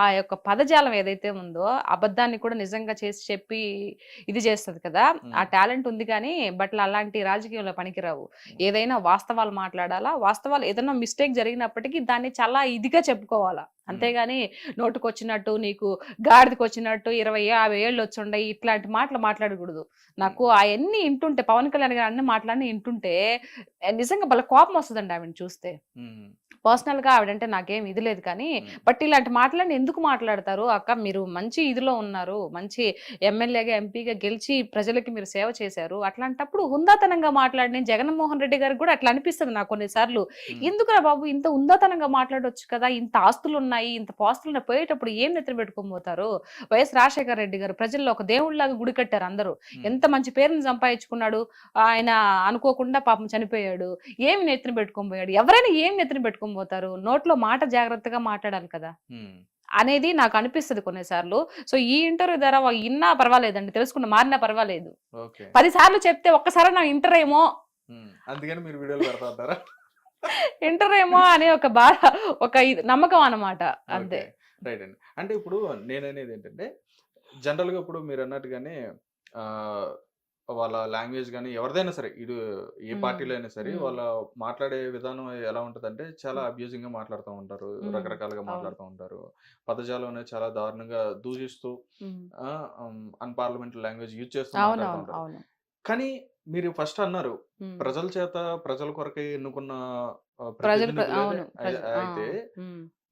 ఆ యొక్క పదజాలం ఏదైతే ఉందో అబద్ధాన్ని కూడా నిజంగా చేసి చెప్పి ఇది చేస్తుంది కదా, ఆ టాలెంట్ ఉంది. కానీ బట్ అలాంటి రాజకీయంలో పనికిరావు. ఏదైనా వాస్తవాలు మాట్లాడాలా, వాస్తవాలు ఏదైనా మిస్టేక్ జరిగినప్పటికీ దాన్ని చాలా ఇదిగా చెప్పుకోవాలా. అంతేగాని నోటుకు వచ్చినట్టు, నీకు గాడిదకి వచ్చినట్టు 20-50 ఏళ్ళు వచ్చుండే ఇట్లాంటి మాటలు మాట్లాడకూడదు. నాకు అవన్నీ ఇంటుంటే, పవన్ కళ్యాణ్ గారు అన్ని మాటలన్నీ ఇంటుంటే నిజంగా భలే కోపం వస్తుందండి ఆవిడని చూస్తే. పర్సనల్ గా ఆవిడంటే నాకేం ఇది లేదు కానీ బట్ ఇలాంటి మాటలన్నీ ఎందుకు మాట్లాడతారు అక్క? మీరు మంచి ఇదిలో ఉన్నారు, మంచి ఎమ్మెల్యేగా ఎంపీగా గెలిచి ప్రజలకి మీరు సేవ చేశారు. అట్లాంటప్పుడు హుందాతనంగా మాట్లాడి, జగన్మోహన్ రెడ్డి గారికి కూడా అట్లా అనిపిస్తుంది నాకు కొన్నిసార్లు. ఎందుకురా బాబు ఇంత హుందాతనంగా మాట్లాడొచ్చు కదా, ఇంత ఆస్తులు ఉన్నాయి, ఇంత పాస్తులు పోయేటప్పుడు ఏం నెత్తిన పెట్టుకొని పోతారు? వైఎస్ రాజశేఖర రెడ్డి గారు ప్రజల్లో ఒక దేవుళ్లాగా గుడి కట్టారు. అందరూ ఎంత మంచి పేరుని సంపాదించుకున్నాడు. ఆయన అనుకోకుండా పాపం చనిపోయాడు, ఏమి నెత్తిన పెట్టుకొని పోయాడు? ఎవరైనా ఏం నెత్తిన పెట్టుకొని పోతారు? నోట్లో మాట జాగ్రత్తగా మాట్లాడాలి కదా అనేది నాకు అనిపిస్తుంది కొన్నిసార్లు. సో ఈ ఇంటర్వ్యూ ద్వారా ఇన్నా పర్వాలేదండి, తెలుసుకున్న మారినా పర్వాలేదు. 10 సార్లు చెప్తే ఒక్కసారి నా ఇంటర్ ఏమో, అందుకని మీరు వీడియోలు పెడతారా? ఇంటర్ ఏమో అనే ఒక బాధ, ఒక నమ్మకం అన్నమాట, అంతే. రైట్ అండి. అంటే ఇప్పుడు నేననేది ఏంటంటే జనరల్ గా ఇప్పుడు మీరు అన్నట్టుగానే వాళ్ళ లాంగ్వేజ్ కానీ ఎవరిదైనా సరే, ఇటు ఏ పార్టీలో అయినా సరే, వాళ్ళ మాట్లాడే విధానం ఎలా ఉంటదంటే చాలా అబ్యూజింగ్ గా మాట్లాడుతూ ఉంటారు, రకరకాలుగా మాట్లాడుతూ ఉంటారు. పదజాలం అనేది చాలా దారుణంగా దూషిస్తూ అన్పార్లమెంటరీ లాంగ్వేజ్ యూజ్ చేస్తూ మాట్లాడుతూ ఉంటారు. కానీ మీరు ఫస్ట్ అన్నారు ప్రజల చేత ప్రజల కొరకే ఎన్నుకున్న అయితే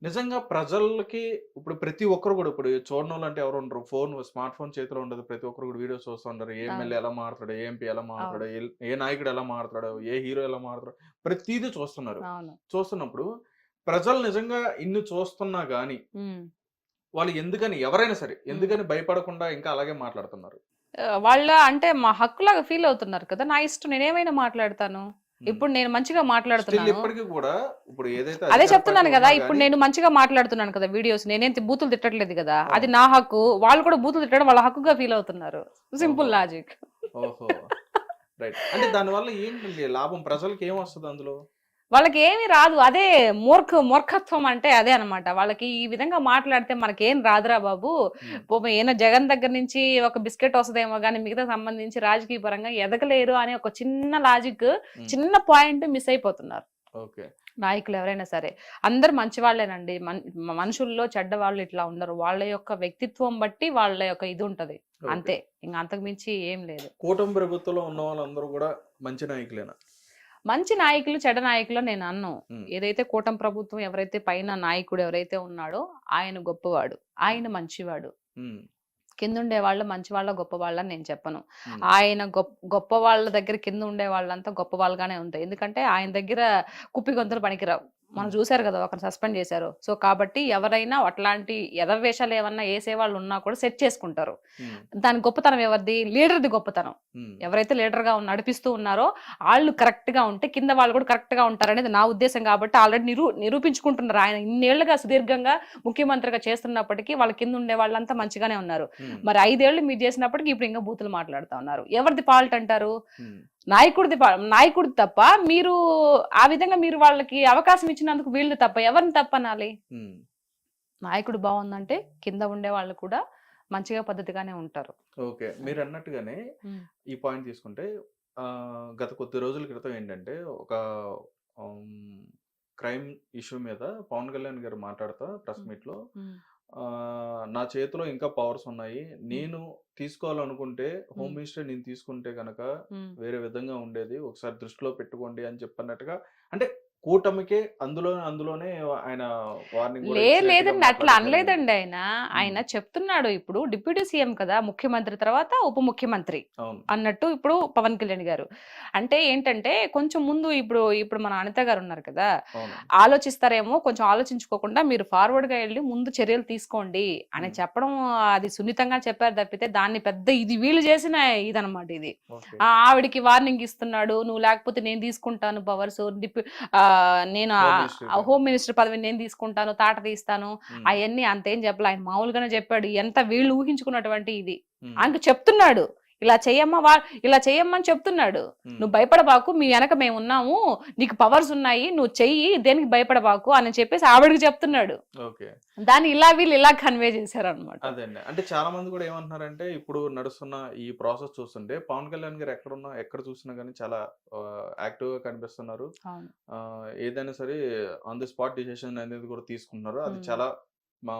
నిజంగా ప్రజలకి ఇప్పుడు ప్రతి ఒక్కరు కూడా ఇప్పుడు చూడడం వాళ్ళు అంటే ఎవరు ఉండరు, స్మార్ట్ ఫోన్ చేతిలో ఉండదు, ప్రతి ఒక్కరు కూడా వీడియోస్ చూస్తూ ఉంటారు. ఏ ఎమ్మెల్యే ఎలా మాట్లాడు, ఏ ఎంపీ ఎలా మాట్లాడు, ఏ నాయకుడు ఎలా మాట్లాడు, ఏ హీరో ఎలా మాట్లాడు, ప్రతిదీ చూస్తున్నారు. చూస్తున్నప్పుడు ప్రజలు నిజంగా ఇన్ని చూస్తున్నా గానీ వాళ్ళు ఎవరైనా సరే ఎందుకని భయపడకుండా ఇంకా అలాగే మాట్లాడుతున్నారు? వాళ్ళ అంటే మా హక్కులాగా ఫీల్ అవుతున్నారు కదా, నా ఇష్టం నేనేమైనా మాట్లాడతాను. ఇప్పుడు నేను మంచిగా మాట్లాడుతున్నాను, అదే చెప్తున్నాను కదా. ఇప్పుడు నేను మంచిగా మాట్లాడుతున్నాను కదా వీడియోస్, నేనేం బూతులు తిట్టట్లేదు కదా, అది నా హక్కు. వాళ్ళు కూడా బూతులు తిట్టడం వాళ్ళ హక్కుగా ఫీల్ అవుతున్నారు. Simple logic. అంటే దాని వల్ల ఏంటండి లాభం? ప్రజలకు ఏం వస్తుంది అందులో? వాళ్ళకి ఏమి రాదు. అదే మూర్ఖత్వం అంటే అదే అనమాట. వాళ్ళకి ఈ విధంగా మాట్లాడితే మనకేం రాదురా బాబు, ఏమైనా జగన్ దగ్గర నుంచి ఒక బిస్కెట్ వస్తుందేమో కానీ మిగతా సంబంధించి రాజకీయ పరంగా ఎదగలేరు అనే ఒక చిన్న లాజిక్, చిన్న పాయింట్ మిస్ అయిపోతున్నారు. నాయకులు ఎవరైనా సరే అందరు మంచి వాళ్ళేనండి. మనుషుల్లో చెడ్డ వాళ్ళు ఇట్లా ఉండరు. వాళ్ళ యొక్క వ్యక్తిత్వం బట్టి వాళ్ళ యొక్క ఇది ఉంటది ఓకే. అంతే. ఇంకా అంతకు మించి ఏం లేదు. కూటమి ప్రభుత్వంలో ఉన్న వాళ్ళందరూ కూడా మంచి నాయకులేనా? మంచి నాయకులు, చెడ్డ నాయకులు నేను అన్ను. ఉమ్, ఏదైతే కూటమి ప్రభుత్వం ఎవరైతే పైన నాయకుడు ఎవరైతే ఉన్నాడో ఆయన గొప్పవాడు, ఆయన మంచివాడు. ఉమ్, కిందుండే వాళ్ళు మంచి వాళ్ళ గొప్ప వాళ్ళని నేను చెప్పను. ఉమ్, ఆయన గొప్ప వాళ్ళ దగ్గర కింద ఉండే వాళ్ళంతా గొప్ప వాళ్ళగానే ఉంటాయి. ఎందుకంటే ఆయన దగ్గర కుప్పి గొంతులు పనికిరావు. మనం ఉమ్, చూసారు కదా, ఒకరు సస్పెండ్ చేశారు. సో కాబట్టి ఎవరైనా అట్లాంటి ఎదవేషాలు ఏమన్నా వేసే వాళ్ళు ఉన్నా కూడా సెట్ చేసుకుంటారు. ఉమ్, దాని గొప్పతనం ఎవరిది? లీడర్ది గొప్పతనం. ఉమ్, ఎవరైతే లీడర్ గా నడిపిస్తూ ఉన్నారో వాళ్ళు కరెక్ట్ గా ఉంటే కింద వాళ్ళు కూడా కరెక్ట్ గా ఉంటారనేది నా ఉద్దేశం. కాబట్టి ఆల్రెడీ నిరూపించుకుంటున్నారు. ఆయన ఇన్నేళ్లుగా సుదీర్ఘంగా ముఖ్యమంత్రిగా చేస్తున్నప్పటికీ వాళ్ళ కింద ఉండే వాళ్ళంతా మంచిగానే ఉన్నారు. ఉమ్, మరి 5 ఏళ్ళు మీరు చేసినప్పటికీ ఇప్పుడు ఇంకా బూతులు మాట్లాడుతా ఉన్నారు. ఎవరిది ఫాల్ట్ అంటారు? ఉమ్, నాయకుడిది తప్ప. మీరు ఆ విధంగా మీరు వాళ్ళకి అవకాశం ఇచ్చినందుకు వీళ్ళు తప్ప. ఎవరిని తప్పనాలి? ఉమ్. నాయకుడు బాగుందంటే కింద ఉండే వాళ్ళు కూడా మంచిగా పద్ధతిగానే ఉంటారు. ఓకే, మీరు అన్నట్టుగానే ఉమ్. ఈ పాయింట్ తీసుకుంటే గత కొద్ది రోజుల క్రితం ఏంటంటే ఒక క్రైమ్ ఇష్యూ మీద పవన్ కళ్యాణ్ గారు మాట్లాడుతా ప్రెస్ మీట్ లో ఉమ్. నా చేతిలో ఇంకా పవర్స్ ఉన్నాయి, నేను తీసుకోవాలనుకుంటే హోమ్ ఉమ్. మినిస్టర్ నేను తీసుకుంటే కనుక ఉమ్. వేరే విధంగా ఉండేది, ఒకసారి దృష్టిలో పెట్టుకోండి అని చెప్పన్నట్టుగా. అంటే కూటమికే అందులోనే ఆయన వార్నింగ్ కూడా ఇచ్చినట్టుగా లేదండి, అట్లా మాట్లాడడం జరిగింది. అనలేదండి. ఆయన చెప్తున్నాడు. ఇప్పుడు డిప్యూటీ సీఎం కదా, ముఖ్యమంత్రి తర్వాత ఉప ముఖ్యమంత్రి అవును. అన్నట్టు ఇప్పుడు పవన్ కళ్యాణ్ గారు. అంటే ఏంటంటే కొంచెం ముందు ఇప్పుడు మన అనిత గారు ఉన్నారు కదా, అవును. ఆలోచిస్తారేమో, కొంచెం ఆలోచించుకోకుండా మీరు ఫార్వర్డ్ గా వెళ్ళి ముందు చర్యలు తీసుకోండి అని చెప్పడం అది సున్నితంగా చెప్పారు తప్పితే దాన్ని పెద్ద ఇది వీళ్ళు చేసిన ఇదనమాట ఇది. ఓకే. ఆవిడికి వార్నింగ్ ఇస్తున్నాడు, నువ్వు లేకపోతే నేను తీసుకుంటాను పవర్స్, నేను హోమ్ మినిస్టర్ గారు. హోమ్ మినిస్టర్ పదవిని నేను తీసుకుంటాను, తాట తీస్తాను, ఉమ్, అవన్నీ అంతేం చెప్పలే. ఆయన మామూలుగానే చెప్పాడు. ఎంత వీళ్ళు ఊహించుకున్నటువంటి ఇది ఉమ్, ఆయనకు చెప్తున్నాడు. ఇలా చెయ్యమ్మని చెప్తున్నాడు. ఉమ్. నువ్వు భయపడబాకు, మీ వెనక మేము ఉన్నాము, నీకు పవర్స్ ఉన్నాయి, నువ్వు చెయ్యి, దేనికి భయపడబాకు అని చెప్పేసి ఆవిడకి చెప్తున్నాడు. ఓకే. దాన్ని వీళ్ళు ఇలా కన్వే చేశారు అనమాట. అదే అండి. అంటే చాలా మంది కూడా ఏమంటున్నారంటే ఇప్పుడు నడుస్తున్న ఈ ప్రాసెస్ చూస్తుంటే పవన్ కళ్యాణ్ గారు ఎక్కడ చూసినా కానీ చాలా యాక్టివ్ గా కనిపిస్తున్నారు. అవును. ఏదైనా సరే ఆన్ ది స్పాట్ డిసిషన్ అనేది కూడా తీసుకుంటున్నారు. అది ఉమ్. చాలా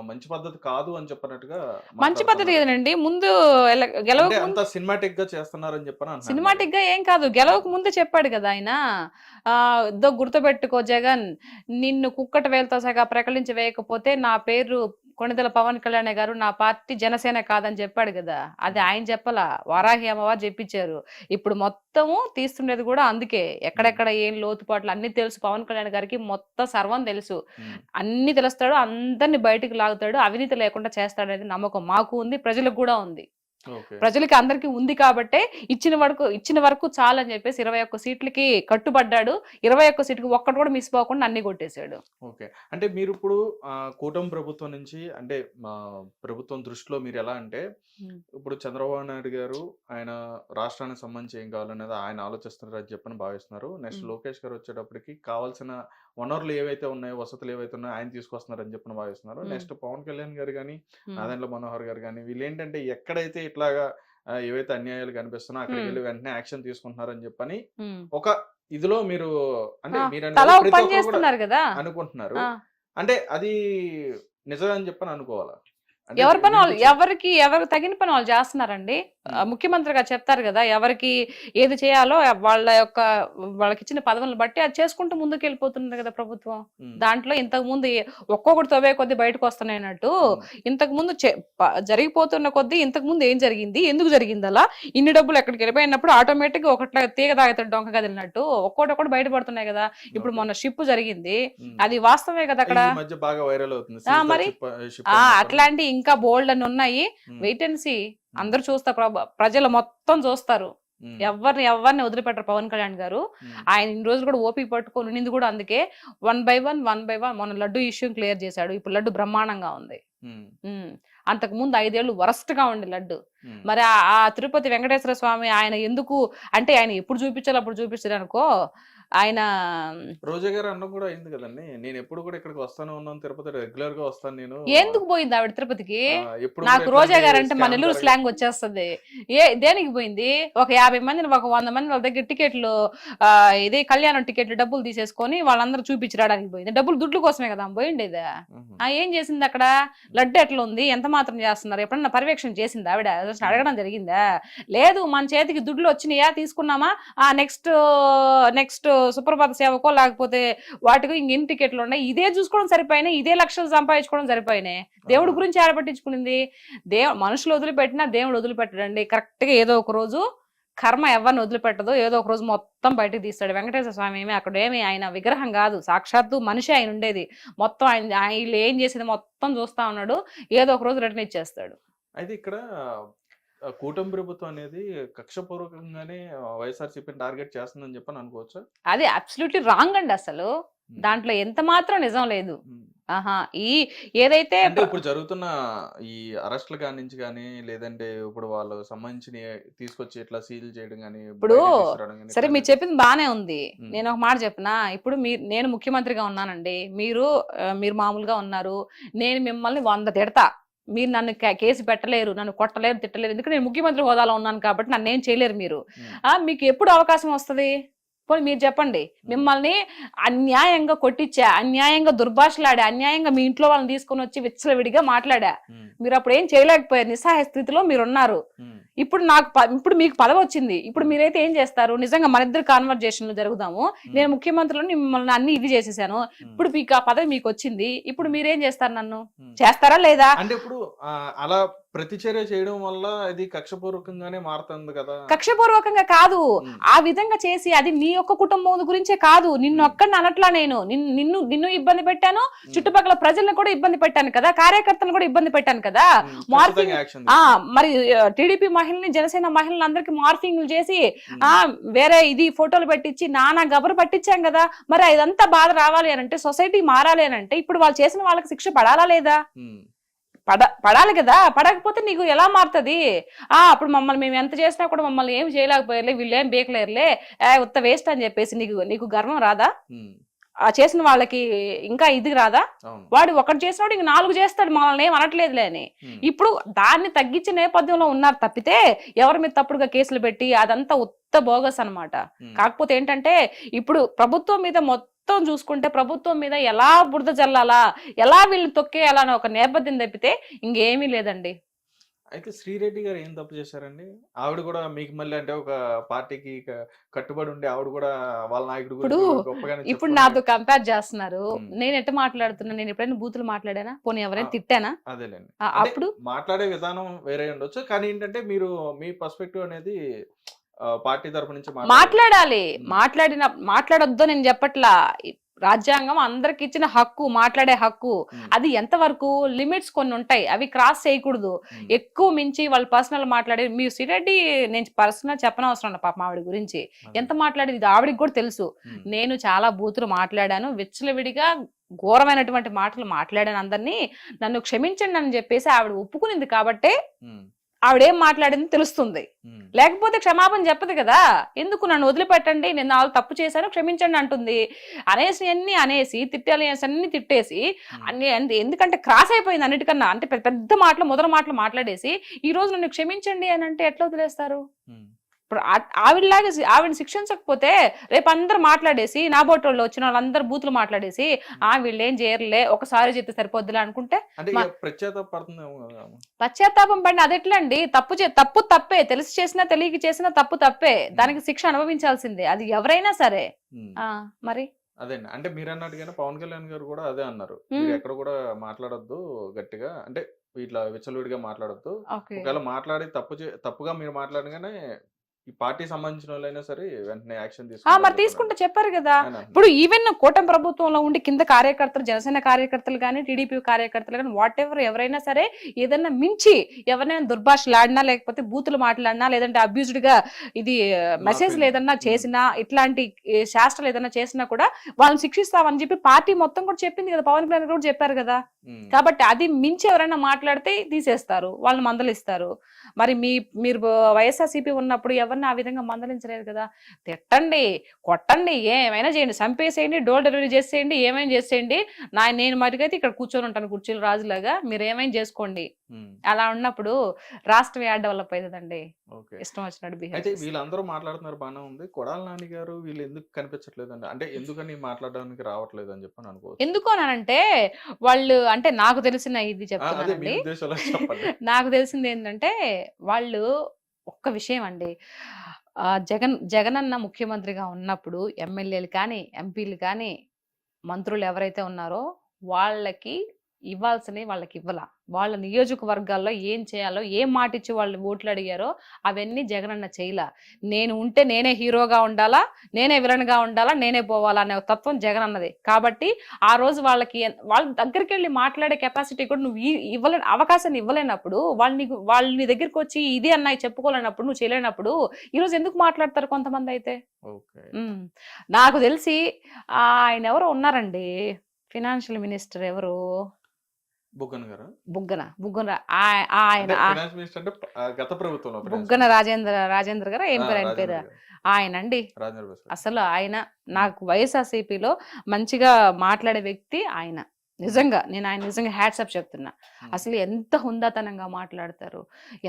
మంచి పద్ధతి కాదు అని చెప్పినట్టుగా మంచి పద్ధతి మాట్లాడుతున్నారు. ఏదనండి. ముందు అంటే గెలవక అంత సినిమాటిక్ గా చేస్తున్నారని చెప్పని అంటున్నారు మరి. సినిమాటిక్ గా ఏం కాదు, గెలవక ముందే చెప్పాడు కదా ఆయన. ఇదో గుర్తుపెట్టుకో జగన్, నిన్ను కుక్కట వేలతో సగా ప్రకటించి వేయకపోతే నా పేరు కొణిదెల పవన్ కళ్యాణ్ గారు, నా పార్టీ జనసేన కాదని చెప్పాడు కదా. అది ఆయన చెప్పలా, వారాహి అమ్మవారు చెప్పించారు. ఇప్పుడు మొత్తము తీస్తుండేది కూడా అందుకే. ఎక్కడెక్కడ ఏం లోతుపాట్లు అన్ని తెలుసు పవన్ కళ్యాణ్ గారికి, మొత్తం సర్వం తెలుసు. ఉమ్, అన్ని తెలుస్తాడు, అందరిని బయటికి లాగుతాడు, అవినీతి లేకుండా చేస్తాడు అనేది నమ్మకం మాకు ఉంది, ప్రజలకు కూడా ఉంది. ఓకే. ప్రజలకి అందరికి ఉంది కాబట్టే ఇచ్చిన వరకు చాలని చెప్పేసి 21 సీట్లకి కట్టుబడ్డాడు. 21 సీట్కి ఒక్కటి కూడా మిస్ పోకుండా అన్ని కొట్టేశాడు. ఓకే. అంటే మీరు ఇప్పుడు కూటమి ప్రభుత్వం నుంచి అంటే ప్రభుత్వం దృష్టిలో మీరు ఎలా అంటే ఇప్పుడు చంద్రబాబు నాయుడు గారు ఆయన రాష్ట్రానికి సంబంధించి ఏం కావాలనేది ఆయన ఆలోచిస్తున్నారు అని చెప్పని భావిస్తున్నారు. నెక్స్ట్ లోకేష్ గారు వచ్చేటప్పటికి కావాల్సిన వనరులు ఏవైతే ఉన్నాయో, వసతులు ఏవైతే ఉన్నాయో ఆయన తీసుకొస్తున్నారు అని చెప్పని భావిస్తున్నారు. నెక్స్ట్ పవన్ కళ్యాణ్ గారు కానీ నాదెండ్ల మనోహర్ గారు కానీ వీళ్ళు ఏంటంటే ఎక్కడైతే ఇట్లాగా ఏవైతే అన్యాయాలు కనిపిస్తున్నా అక్కడికి వెళ్ళి వెంటనే యాక్షన్ తీసుకుంటున్నారు అని చెప్పని ఒక ఇదిలో మీరు అంటే మీరు తలా అనేది ఒక ప్రతి పని ఒక్కరు కూడా చేస్తున్నారు కదా. అనుకుంటున్నారు. అంటే అది నిజమని చెప్పని అనుకోవాలా? అంటే ఎవరి పని వాళ్ళు, వినిపించే ఎవరికి తగిన పని వాళ్ళు చేస్తున్నారండి. ముఖ్యమంత్రిగా చెప్తారు కదా, ఎవరికి ఏది చేయాలో వాళ్ళకి ఇచ్చిన పదవులను బట్టి అది చేసుకుంటూ ముందుకు వెళ్ళిపోతుంది కదా ప్రభుత్వం. దాంట్లో ఇంతకు ముందు ఒక్కొక్కటి తవ్వే కొద్ది బయటకు వస్తున్నాయన్నట్టు ఇంతకు ముందు జరిగిపోతున్న కొద్దీ ఇంతకు ముందు ఏం జరిగింది, ఎందుకు జరిగింది, అలా ఇన్ని డబ్బులు ఎక్కడికి వెళ్ళిపోయినప్పుడు ఆటోమేటిక్ గా ఒకట్లా తీగ తాగుతాడు డొంక కదిలినట్టు ఒక్కొక్కటి బయటపడుతున్నాయి కదా. ఇప్పుడు మొన్న షిప్ జరిగింది, అది వాస్తవమే కదా అక్కడ. ఈ మధ్య బాగా వైరల్ అవుతుంది. మరి అట్లాంటి ఇంకా బోల్డ్ అని ఉన్నాయి. Wait and see. అందరు చూస్తారు, ప్రజలు మొత్తం చూస్తారు. ఎవరిని వదిలిపెట్టరు పవన్ కళ్యాణ్ గారు. ఆయన ఇన్ని రోజులు కూడా ఓపిక పట్టుకొని ఉన్నింది కూడా అందుకే. 1 by 1 మొన్న లడ్డు ఇష్యూ క్లియర్ చేశాడు. ఇప్పుడు లడ్డు బ్రహ్మాండంగా ఉంది. అంతకు ముందు 5 ఏళ్ళు వరస్ట్ గా ఉండే లడ్డు. మరి ఆ తిరుపతి వెంకటేశ్వర స్వామి ఆయన ఎందుకు అంటే ఆయన ఎప్పుడు చూపించాలో అప్పుడు చూపించారు అనుకో. ఆయన రోజా గారు అన్న కూడా అయింది కదండి. నేను ఎప్పుడు కూడా ఇక్కడికి వస్తానే ఉన్నాను, తిరుపతి రెగ్యులర్ గా వస్తాను నేను. ఎందుకు పోయింది ఆవిడ తిరుపతికి? ఎప్పుడు నాకు కూడా రోజా ఇట్లాంటి గారు అంటే మన స్కామ్ నెల్లూరు జరగ స్లాంగ్ వచ్చేస్తుంది. దేనికి పోయింది? ఒక 50 మందిని, ఒక 100 మంది వాళ్ళ దగ్గర టికెట్లు, ఇదే కళ్యాణం టికెట్లు డబ్బులు తీసేసుకొని వాళ్ళందరూ చూపించి రావడానికి పోయింది. డబ్బులు దుడ్లు కోసమే కదా పోయిండేదా? ఏం చేసింది అక్కడ? లడ్డు ఎట్లా ఉంది, ఎంత మాత్రం చేస్తున్నారు, ఎప్పుడన్నా పర్యవేక్షణ చేసిందా ఆవిడ? అడగడం జరిగిందా? లేదు. మన చేతికి దుడ్లు వచ్చినాయా, తీసుకున్నామా, నెక్స్ట్ నెక్స్ట్ సుప్రభాత సేవకో లేకపోతే వాటికి ఇంకెన్ని టికెట్లు ఉన్నాయి, ఇదే చూసుకోవడం సరిపోయినాయి, ఇదే లక్షలు సంపాదించుకోవడం సరిపోయినాయి. దేవుడి గురించి ఆడపట్టించుకునింది. మనుషులు వదిలిపెట్టినా దేవుడు వదిలిపెట్టడండి. కరెక్ట్ గా ఏదో ఒక రోజు కర్మ ఎవరిని వదిలిపెట్టదు, ఏదో ఒక రోజు మొత్తం బయటకు తీస్తాడు. వెంకటేశ్వర స్వామి ఏమి అక్కడ ఏమి ఆయన విగ్రహం కాదు, సాక్షాత్తు మనిషి ఆయన ఉండేది. మొత్తం ఆయన వీళ్ళు ఏం చేసేది మొత్తం చూస్తా ఉన్నాడు. ఏదో ఒక రోజు రిటర్న్ ఇచ్చేస్తాడు. అయితే ఇక్కడ కూటమి ప్రభుత్వం అనేది కక్షపూర్వకంగానే వైఎస్ఆర్సీపీని టార్గెట్ చేస్తుందని చెప్పని అనుకోవచ్చా? అది అబ్సల్యూట్లీ రాంగ్ అండి. అసలు దాంట్లో ఎంత మాత్రం నిజం లేదు. ఆహా ఈ ఏదైతే అంటే ఇప్పుడు జరుగుతున్న ఈ అరెస్ట్ల కాని నుంచి కానీ, లేదంటే ఇప్పుడు వాళ్ళు సంబంధించిన తీసుకొచ్చి ఇట్లా సీల్ చేయడం కానీ, ఇప్పుడు సరే మీరు చెప్పింది బానే ఉంది. నేను ఒక మాట చెప్పనా, ఇప్పుడు నేను ముఖ్యమంత్రిగా ఉన్నానండి, మీరు మామూలుగా ఉన్నారు, నేను మిమ్మల్ని 100 తిడతా, మీరు నన్ను కేసు పెట్టలేరు, నన్ను కొట్టలేరు, తిట్టలేరు, ఎందుకంటే నేను ముఖ్యమంత్రి హోదాలో ఉన్నాను కాబట్టి నన్ను ఏం చేయలేరు మీరు. మీకు ఎప్పుడు అవకాశం వస్తుంది? పోనీ మీరు చెప్పండి. మిమ్మల్ని అన్యాయంగా కొట్టించా, అన్యాయంగా దుర్భాషలాడా, అన్యాయంగా మీ ఇంట్లో వాళ్ళని తీసుకొని వచ్చి విచ్చలవిడిగా మాట్లాడా, మీరు అప్పుడు ఏం చేయలేకపోయారు, నిస్సహాయ స్థితిలో మీరున్నారు. ఇప్పుడు మీకు పదవి వచ్చింది, ఇప్పుడు మీరైతే ఏం చేస్తారు? నిజంగా మన ఇద్దరు కాన్వర్జేషన్లు జరుగుదాము, నేను ముఖ్యమంత్రిని మిమ్మల్ని అన్ని ఇది చేసేసాను, ఇప్పుడు మీకు ఆ పదవి మీకు వచ్చింది, ఇప్పుడు మీరేం చేస్తారు? నన్ను చేస్తారా లేదా? అంటే ఇప్పుడు అలా ప్రతిచర్య చేయడం వల్ల ఇది కక్షపూర్వకంగానే మారుతుంది కదా? కక్షపూర్వకంగా కాదు, ఆ విధంగా చేసి అది నీ ఒక్క కుటుంబం గురించే కాదు, నిన్ను ఒక్కడిని అనట్లా, నేను నిన్ను ఇబ్బంది పెట్టాను, చుట్టుపక్కల ప్రజలను కూడా ఇబ్బంది పెట్టాను కదా, కార్యకర్తలను కూడా ఇబ్బంది పెట్టాను కదా. మార్ఫింగ్ మరి టీడీపీ మహిళని, జనసేన మహిళని అందరికి మార్ఫింగ్లు చేసి వేరే ఇది ఫోటోలు పెట్టించి నానా గబరు పట్టించాం కదా. మరి ఇదంతా బాధ రావాలి అని అంటే, సొసైటీ మారాలి అని అంటే, ఇప్పుడు వాళ్ళు చేసిన వాళ్ళకి శిక్ష పడాలా లేదా? పడాలి కదా. పడకపోతే నీకు ఎలా మారుతుంది? అప్పుడు మమ్మల్ని మేము ఎంత చేసినా కూడా మమ్మల్ని ఏం చేయలేకపోయారులే, వీళ్ళు ఏం బేకలేరులే, ఉత్త వేస్ట్ అని చెప్పేసి నీకు గర్వం రాదా? చేసిన వాళ్ళకి ఇంకా ఇది రాదా? వాడు ఒకటి చేసినాడు ఇంక 4 చేస్తాడు, మనల్ని ఏం అనట్లేదులే అని. ఇప్పుడు దాన్ని తగ్గించే నేపథ్యంలో ఉన్నారు తప్పితే ఎవరి మీద తప్పుడుగా కేసులు పెట్టి అదంతా ఉత్త బోగస్ అన్నమాట. కాకపోతే ఏంటంటే ఇప్పుడు ప్రభుత్వం మీద మొత్తం చూసుకుంటే, ప్రభుత్వం మీద ఎలా బురద జల్లాలా, ఎలా వీళ్ళని తొక్కేయాలా అని ఒక నేపథ్యం తప్పితే ఇంకేమీ లేదండి. అయితే శ్రీరెడ్డి గారు ఏం తప్పు చేశారండి? ఆవిడ కూడా మీకు మళ్ళీ అంటే ఒక పార్టీకి కట్టుబడి ఉండి ఆవిడ కూడా వాళ్ళ నాయకుడు ఇప్పుడు నాతో కంపేర్ చేస్తున్నారు. నేను ఎట్ట మాట్లాడుతున్నా? నేను ఎప్పుడైనా బూతులు మాట్లాడానా? పోనీ ఎవరైనా తిట్టానా? అదేలేండి. అప్పుడు మాట్లాడే విధానం వేరే ఉండొచ్చు, కానీ ఏంటంటే మీరు మీ పర్స్పెక్టివ్ అనేది పార్టీ తరపు నుంచి మాట్లాడాలి. మాట్లాడొద్దు నేను చెప్పట్లా. రాజ్యాంగం అందరికి ఇచ్చిన హక్కు, మాట్లాడే హక్కు. అది ఎంతవరకు లిమిట్స్ కొన్ని ఉంటాయి, అవి క్రాస్ చేయకూడదు. ఎక్కువ మించి వాళ్ళు పర్సనల్ మాట్లాడే, మీ శ్రీరెడ్డి నేను పర్సనల్ చెప్పనవసరం లేదు పాపం ఆవిడ గురించి ఎంత మాట్లాడేది ఇది ఆవిడకి కూడా తెలుసు. నేను చాలా బూతులు మాట్లాడాను, విచ్చలవిడిగా ఘోరమైనటువంటి మాటలు మాట్లాడాను, అందరినీ నన్ను క్షమించండి అని చెప్పేసి ఆవిడ ఒప్పుకునింది కాబట్టే ఆవిడేం మాట్లాడింది తెలుస్తుంది. లేకపోతే క్షమాపణ చెప్పదు కదా. ఎందుకు నన్ను వదిలిపెట్టండి, నేను వాళ్ళు తప్పు చేశాను క్షమించండి అంటుంది. అనేసి తిట్టాలి అన్ని తిట్టేసి ఎందుకంటే క్రాస్ అయిపోయింది అన్నిటికన్నా. అంటే పెద్ద మాటలు, మొదటి మాటలు మాట్లాడేసి ఈ రోజు నన్ను క్షమించండి అని అంటే ఎట్లా వదిలేస్తారు? ఇప్పుడు ఆవిడని శిక్షించకపోతే రేపు అందరు మాట్లాడేసి, నా బోటోళ్ళు వచ్చిన వాళ్ళందరూ బూతులు మాట్లాడేసి వీళ్ళు ఏం చేయరులే, ఒకసారి చెప్తే సరిపోద్దులే అనుకుంటే పశ్చాత్తాపం పడిన అది ఎట్లా అండి? తప్పు తప్పే, తెలిసి చేసినా తెలియక చేసినా తప్పు తప్పే, దానికి శిక్ష అనుభవించాల్సిందే, అది ఎవరైనా సరే. మరి అదే అంటే మీరు అన్నట్టుగానే పవన్ కళ్యాణ్ గారు కూడా అదే అన్నారు, మీరు ఎక్కడ కూడా మాట్లాడొద్దు గట్టిగా, అంటే ఇట్లా విచ్చలవిడిగా మాట్లాడొద్దు, ఒకవేళ మాట్లాడి తప్పుగా మీరు మాట్లాడగానే ఈ పార్టీ సంబంధించిన వాళ్ళైనా సరే వెంటనే యాక్షన్ మరి తీసుకుంటే చెప్పారు కదా. ఇప్పుడు ఈవెన్ కూటమి ప్రభుత్వంలో ఉండి కింద కార్యకర్తలు, జనసేన కార్యకర్తలు కానీ, టీడీపీ కార్యకర్తలు కానీ, వాట్ ఎవర్ ఎవరైనా సరే ఏదైనా మించి ఎవరైనా దుర్భాషలాడినా, లేకపోతే బూతులు మాట్లాడినా, లేదంటే అబ్యూజ్డ్ గా ఇది మెసేజ్లు ఏదన్నా చేసినా, ఇట్లాంటి శాస్త్రాలు ఏదైనా చేసినా కూడా వాళ్ళని శిక్షిస్తామని చెప్పి పార్టీ మొత్తం కూడా చెప్పింది కదా, పవన్ కళ్యాణ్ కూడా చెప్పారు కదా. కాబట్టి అది మించి ఎవరైనా మాట్లాడితే తీసేస్తారు, వాళ్ళని మందలిస్తారు. మరి మీరు వైఎస్ఆర్సీపీ ఉన్నప్పుడు ఎవరిని ఎవరిని ఆ విధంగా మందలించలేదు కదా. తిట్టండి, కొట్టండి, ఏమైనా చేయండి, చంపేసేయండి, డోర్ డెలివరీ చేసేయండి, ఏమైనా చేసేయండి. నేను మటుకైతే ఇక్కడ కూర్చొని ఉంటాను కుర్చీలు రాజులాగా, మీరు ఏమైనా చేసుకోండి. అలా ఉన్నప్పుడు రాష్ట్రం యాడ్ డెవలప్ అవుతుందండి. ఇష్టం వచ్చినట్టు బిహేవ్ అయితే చేస్తే. వీళ్ళందరూ మాట్లాడుతున్నారు బాగానే ఉంది. కొడాలి నాని గారు వీళ్ళు ఎందుకు కనిపించట్లేదండి? అంటే ఎందుకని మాట్లాడడానికి రావట్లేదు అని చెప్పని అనుకోవచ్చు. ఎందుకు అనంటే వాళ్ళు అంటే నాకు తెలిసిన ఇది అదే మీ చెప్తున్నానండి. ఉద్దేశంలో చెప్పండి. నాకు తెలిసింది ఏంటంటే వాళ్ళు ఒక్క విషయం అండి. జగనన్న ముఖ్యమంత్రిగా ఉన్నప్పుడు ఎమ్మెల్యేలు కానీ, ఎంపీలు కానీ, మంత్రులు ఎవరైతే ఉన్నారో వాళ్ళకి ఇవ్వాల్సినవి వాళ్ళకి ఇవ్వాల. వాళ్ళ నియోజకవర్గాల్లో ఏం చేయాలో, ఏం మాట ఇచ్చి వాళ్ళు ఓట్లు అడిగారో అవన్నీ జగనన్న చేయలా. నేను ఉంటే నేనే హీరోగా ఉండాలా, నేనే విలన్‌గా ఉండాలా, నేనే పోవాలా అనే తత్వం జగనన్నది. కాబట్టి ఆ రోజు వాళ్ళ దగ్గరికి వెళ్లి మాట్లాడే కెపాసిటీ కూడా నువ్వు అవకాశాన్ని ఇవ్వలేనప్పుడు, వాళ్ళు నీ దగ్గరికి వచ్చి ఇది అన్నయ్య చెప్పుకోలేనప్పుడు, నువ్వు చేయలేనప్పుడు ఈరోజు ఎందుకు మాట్లాడతారు కొంతమంది అయితే. ఓకే. నాకు తెలిసి ఆయన ఎవరో ఉన్నారండి, ఫినాన్షియల్ మినిస్టర్ ఎవరు, బుగ్గన గారు. బుగ్గన ఆయన ఫైనాన్స్ మినిస్టర్ అంటే గత ప్రభుత్వంలో బుగ్గన రాజేంద్ర గారు ఏం పేరు ఆయన పేరు, ఆయనండి. అసలు ఆయన నాకు వైఎస్ఆర్సీపీలో మంచిగా మాట్లాడే వ్యక్తి ఆయన. నిజంగా నేను ఆయన నిజంగా హ్యాట్సప్ చెప్తున్నా. అసలు ఎంత హుందాతనంగా మాట్లాడతారు,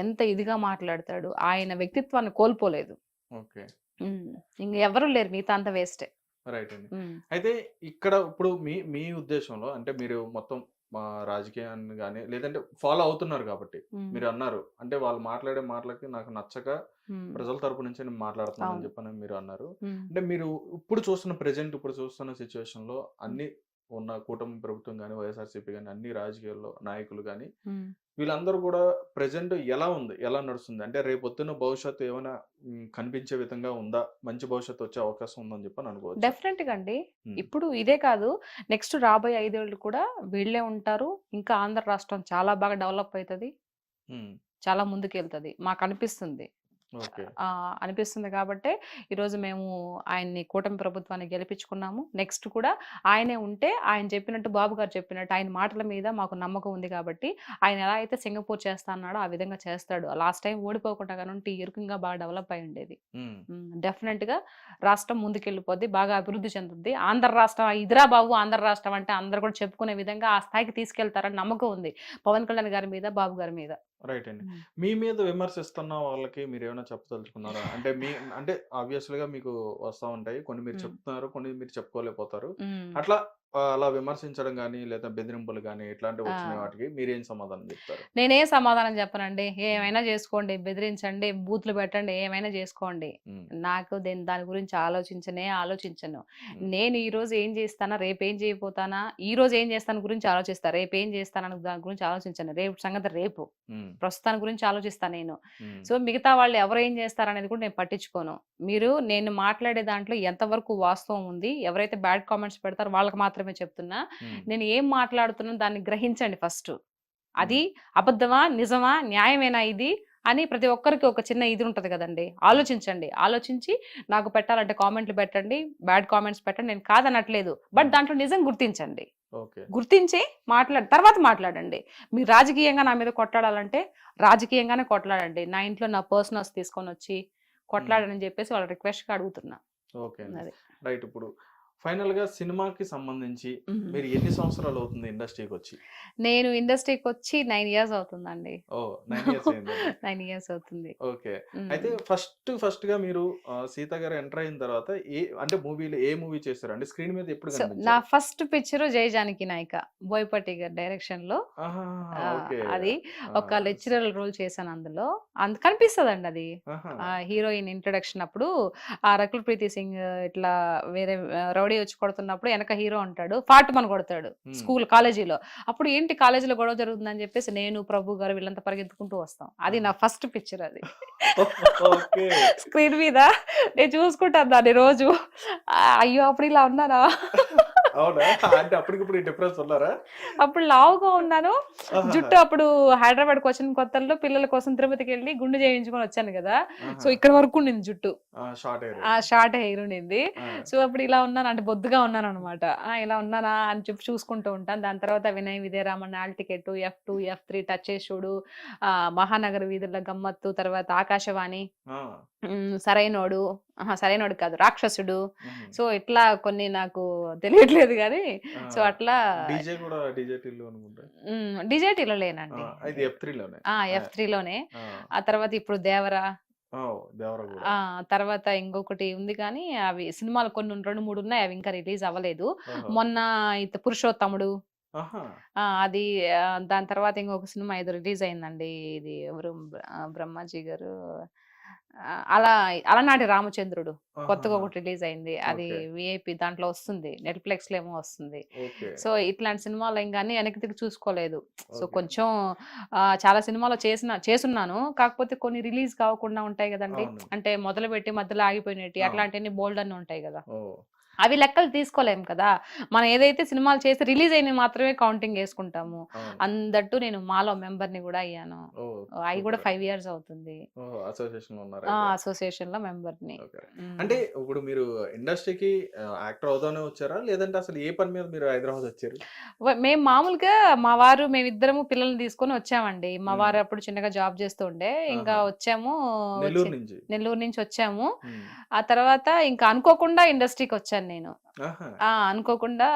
ఎంత ఇదిగా మాట్లాడతాడు. ఆయన వ్యక్తిత్వాన్ని కోల్పోలేదు. ఇంక ఎవరు లేరు, మిగతా అంత వేస్టే. రైట్ అండి. అయితే ఇక్కడ ఇప్పుడు మీ ఉద్దేశంలో అంటే మీరు మొత్తం రాజకీయాన్ని కానీ లేదంటే ఫాలో అవుతున్నారు కాబట్టి మీరు అన్నారు అంటే వాళ్ళు మాట్లాడే మాటలకి నాకు నచ్చక ప్రజల తరపు నుంచి నేను మాట్లాడుతున్నాను చెప్పని మీరు అన్నారు. అంటే మీరు ఇప్పుడు చూస్తున్న సిచ్యువేషన్ లో అన్ని ఉన్న కూటమి ప్రభుత్వం కానీ వైఎస్ఆర్సీపీ కానీ అన్ని రాజకీయాల్లో నాయకులు కానీ వీళ్ళందరూ కూడా ప్రెజెంట్ ఎలా నడుస్తుంది అంటే రేపొద్దున భవిష్యత్తు ఏమైనా కనిపించే విధంగా ఉందా, మంచి భవిష్యత్తు వచ్చే అవకాశం ఉందని చెప్పని అనుకోవచ్చు. డెఫినెట్ గా అండి. ఇప్పుడు ఇదే కాదు, నెక్స్ట్ రాబోయే 5 ఏళ్ళు కూడా వీళ్ళే ఉంటారు. ఇంకా ఆంధ్ర రాష్ట్రం చాలా బాగా డెవలప్ అవుతుంది, చాలా ముందుకెళ్తుంది మాకు అనిపిస్తుంది. అనిపిస్తుంది కాబట్టే ఈరోజు మేము ఆయన్ని కూటమి ప్రభుత్వాన్ని గెలిపించుకున్నాము. నెక్స్ట్ కూడా ఆయనే ఉంటే ఆయన చెప్పినట్టు, బాబు గారు చెప్పినట్టు ఆయన మాటల మీద మాకు నమ్మకం ఉంది కాబట్టి ఆయన ఎలా అయితే సింగపూర్ చేస్తా అన్నాడో ఆ విధంగా చేస్తాడు. లాస్ట్ టైం ఓడిపోకుండా కానీ ఇరుకంగా బాగా డెవలప్ అయి ఉండేది. డెఫినెట్ గా రాష్ట్రం ముందుకెళ్ళిపోద్ది, బాగా అభివృద్ధి చెందుద్ది. ఆంధ్ర రాష్ట్రం ఇదిరా బాబు, ఆంధ్ర రాష్ట్రం అంటే అందరు కూడా చెప్పుకునే విధంగా ఆ స్థాయికి తీసుకెళ్తారని నమ్మకం ఉంది పవన్ కళ్యాణ్ గారి మీద, బాబు గారి మీద. రైట్ అండి. మీ మీద విమర్శిస్తున్న వాళ్ళకి మీరు ఏమైనా చెప్పదలుచుకున్నారా? అంటే అంటే ఆబ్వియస్లీ గా మీకు వస్తా ఉంటాయి, కొన్ని మీరు చెప్తున్నారు, కొన్ని మీరు చెప్పుకోలేకపోతారు. అలా విమర్శించడం కానీ లేదా బెదిరింపులు కానీ ఇట్లాంటివి వచ్చిన వాటికి మీరేం సమాధానం చెప్తారు? నేనేం సమాధానం చెప్పనండి. ఏమైనా చేసుకోండి, బెదిరించండి, బూత్లు పెట్టండి, ఏమైనా చేసుకోండి. నాకు దాని గురించి ఆలోచించను. నేను ఈ రోజు ఏం చేస్తానా, రేపు ఏం చేయబోతానా, ఈ రోజు ఏం చేస్తాను గురించి ఆలోచిస్తా, రేపు ఏం చేస్తానని దాని గురించి ఆలోచించను. రేపు సంగతి రేపు, ప్రస్తుతాన్ని గురించి ఆలోచిస్తాను నేను. సో మిగతా వాళ్ళు ఎవరు ఏం చేస్తారనేది కూడా నేను పట్టించుకోను. నేను మాట్లాడే దాంట్లో ఎంతవరకు వాస్తవం ఉంది, ఎవరైతే బ్యాడ్ కామెంట్స్ పెడతారో వాళ్ళకి మాత్రమే చెప్తున్నా. నేను ఏం మాట్లాడుతున్నాను దాన్ని గ్రహించండి ఫస్ట్. అది అబద్ధమా, నిజమా, న్యాయమేనా ఇది అని ప్రతి ఒక్కరికి ఒక చిన్న ఇది ఉంటది కదండి. ఆలోచించండి, ఆలోచించి నాకు పెట్టాలంటే కామెంట్లు పెట్టండి, బ్యాడ్ కామెంట్స్ పెట్టండి, నేను కాదనట్లేదు. బట్ దాంట్లో నిజం గుర్తించండి. గుర్తించి తర్వాత మాట్లాడండి. మీరు రాజకీయంగా నా మీద కొట్లాడాలంటే రాజకీయంగానే కొట్లాడండి. నా ఇంట్లో నా పర్సనల్స్ తీసుకొని వచ్చి కొట్లాడని చెప్పేసి వాళ్ళ రిక్వెస్ట్ గా అడుగుతున్నా. రైట్. ఇప్పుడు ఫైనల్ గా సినిమాకి సంబంధించి మీరు ఎన్ని సంవత్సరాలు అవుతుంది ఇండస్ట్రీకి వచ్చి? నేను ఇండస్ట్రీకి వచ్చి 9 years అవుతుందండి. 9 years అవుతుంది. ఓకే. అయితే ఫస్ట్ గా మీరు సీత గారు ఎంటర్ అయిన తర్వాత అంటే మూవీలో ఏ మూవీ చేశారు అంటే స్క్రీన్ మీద ఎప్పుడు కనిపించారు? నా ఫస్ట్ పిక్చర్ జై జానకి నాయక, బోయపాటి గారి డైరెక్షన్ లో. అది ఒక లెక్చరర్ రోల్ చేశాను అందులో. కనిపిస్తుందండి అది హీరోయిన్ ఇంట్రొడక్షన్ అప్పుడు. ఆ రకుల్ ప్రీతి సింగ్ ఇట్లా వేరే రౌడీ వచ్చి కొడుతున్నప్పుడు వెనక హీరో ఉంటాడు, ఫాటుమని కొడతాడు కాలేజీలో. అప్పుడు ఏంటి కాలేజీలో గొడవ జరుగుతుందని చెప్పేసి నేను, ప్రభు గారు వీళ్ళంతా పరిగెత్తుకుంటూ వస్తాం. అది నా ఫస్ట్ పిక్చర్. అది స్క్రీన్ మీద నేను చూసుకుంటాను దాన్ని రోజు. అయ్యో అప్పుడు ఇలా ఉన్నానా అవునా? అంటే అప్పటికిప్పుడు డిఫరెన్స్ ఉన్నారా? అప్పుడు లావుగా ఉన్నాను. ఆహాహా! జుట్టు అప్పుడు హైదరాబాద్‌కి వచ్చిన కొత్తల్లో పిల్లల కోసం తిరుపతికెళ్ళి గుండు చేయించుకొని వచ్చాను గదా! సో, ఆహా! ఇక్కడ వరకు ఉండింది జుట్టు. Short hair. షార్ట్ హెయిర్ ఉండింది. ఆ! సో, అప్పుడు ఇలా ఉన్నాను అంటే బొద్దుగా ఉన్నాననమాట. ఇలా ఉన్నానా అని చెప్పి చూసుకుంటూ ఉంటాను. దాని తర్వాత Vinay Vijayaraman, all ticket, F two, ఎఫ్3, టచ్ చేసి చూడు, మహానగర వీధుల గమ్మత్తు, తర్వాత ఆకాశవాణి, ఆ! సరైనోడు, సరైనోడు కాదు, రాక్షసుడు. హుహు. సో, ఇట్లా కొన్ని నాకు తెలియట్లేదు గానీ, ఆ! సో, అట్లా డీజే కూడా డీజేటీలో అనుకుంటా. డిజైటీలో లేనండి. ఇది ఎఫ్3లోనే. ఆ! ఎఫ్3లోనే. ఆ! ఆ తర్వాత ఇప్పుడు దేవర. ఓహ్! దేవర గూడా. తర్వాత ఇంకొకటి ఉంది కానీ, అవి సినిమాలు కొన్ని 2, 3 ఉన్నాయి. అవి ఇంకా రిలీజ్ అవ్వలేదు. ఓహో! మొన్న పురుషోత్తముడు. ఆహా! అది దాని తర్వాత ఇంకొక సినిమా ఏదో రిలీజ్ అయిందండి. ఇది ఎవరు బ్రహ్మాజీ గారు, అలనాటి రామచంద్రుడు కొత్తగా ఆహాహా! ఒకటి రిలీజ్ అయింది. అది ఓకే. వీఐపీ దాంట్లో వస్తుంది. నెట్‌ఫ్లిక్స్‌లో ఏమో వస్తుంది. ఓకే. సో, ఇట్లాంటి సినిమాలు ఏం గాని వెనక్కి తిరిగి చూసుకోలేదు. So, okay. కొంచెం చాలా సినిమాలు చేసున్నాను. కాకపోతే కొన్ని రిలీజ్ కాకుండా ఉంటాయి గదండీ! అవును. అంటే మొదలుపెట్టి మధ్యలో ఆగిపోయినట్టి అవును. అట్లాంటియన్ని బోలెడన్ని ఉంటాయి గదా! ఓహ్! అవి లెక్కలు తీసుకోలేం కదా! మనం ఏదైతే సినిమాలు చేసి రిలీజ్ అయినవి మాత్రమే కౌంటింగ్ యేసుకుంటాము. అవును. అందట్టు నేను మాలో మెంబర్‌ని గూడా అయ్యాను. ఓహ్! అయి గూడా సూపర్. 5 ఇయర్స్ అవుతుంది. ఓహో! అసోసియేషన్‌లో ఉన్నారైతే. అసోసియేషన్‌లో మెంబర్‌ని. ఓకే. హ్మ్. అంటే ఇప్పుడు మీరు ఇండస్ట్రీకి యాక్టర్ అవుదామనే వచ్చారా? లేదంటే అసలు ఏ పని మీద మీరు హైదరాబాద్ వచ్చారు? మేము మామూలుగా మా వారు మేమిద్దరము పిల్లల్ని తీసుకొని వచ్చామండి. మా హ్మ్. వారు అప్పుడు చిన్నగా జాబ్ చేస్తూ ఉండే. ఇంకా ఆహా! వచ్చాము. నెల్లూరు నుంచి. నెల్లూరు నుంచి వచ్చాము. హ్మ్. ఆ తర్వాత ఇంకా అనుకోకుండా ఇండస్ట్రీకొచ్చాను నేను. ఆహా! అనుకోకుండా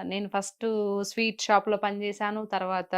నేను ఫస్టు స్వీట్ షాప్‌లో పనిచేశాను. తర్వాత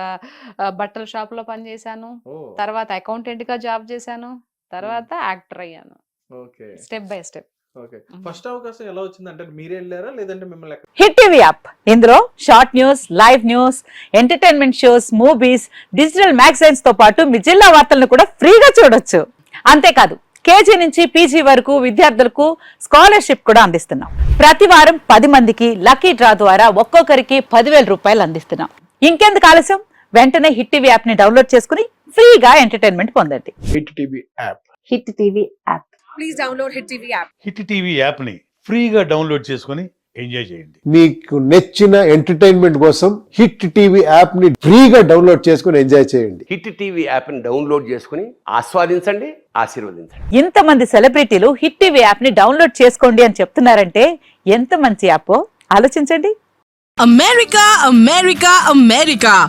బట్టల షాప్‌లో పనిచేశాను. ఓహ్! తర్వాత అకౌంటెంట్‌గా జాబ్ చేశాను. హ్మ్. తర్వాత యాక్టర్ అయ్యాను. Okay. Step by step. Okay. హ్మ్. ఫస్ట్ అవకాశం ఎలా వచ్చింది? అంటే మీరే ఎళ్లారా? లేదంటే మిమ్మల్ని హిట్ టీవీ యాప్ ఇందులో short news, live news, entertainment shows, movies, digital magazines తో పాటు మీ జిల్లా వార్తలను కూడా ఫ్రీగా చూడొచ్చు. అంతేకాదు కేజీ నుంచి పీజీ వరకు విద్యార్థులకు స్కాలర్షిప్ కూడా అందిస్తున్నాం. ప్రతి వారం 10 మందికి లక్కీ డ్రా ద్వారా ఒక్కొక్కరికి 10,000 రూపాయలు అందిస్తున్నాం. ఇంకెందుకు ఆలస్యం, వెంటనే హిట్ టీవీ యాప్ ని డౌన్లోడ్ చేసుకుని ఫ్రీగా ఎంటర్టైన్మెంట్ పొందండి. Hit TV app. Hit TV app. Please download Hit TV app. Hit TV యాప్ని ఫ్రీగా డౌన్లోడ్ చేసుకొని ఎంజాయ్ చేయండి. మీకు నచ్చిన ఎంటర్టైన్మెంట్ కోసం హిట్ టీవీ యాప్ ని ఫ్రీగా డౌన్లోడ్ చేసుకుని ఎంజాయ్ చేయండి. హిట్ టీవీ యాప్ని డౌన్లోడ్ చేసుకుని ఆస్వాదించండి, ఆశీర్వదించండి. ఇంతమంది సెలబ్రిటీలు హిట్ టీవీ యాప్ ని డౌన్లోడ్ చేసుకోండి అని చెప్తున్నారంటే ఎంత మంచి యాప్ ఆలోచించండి.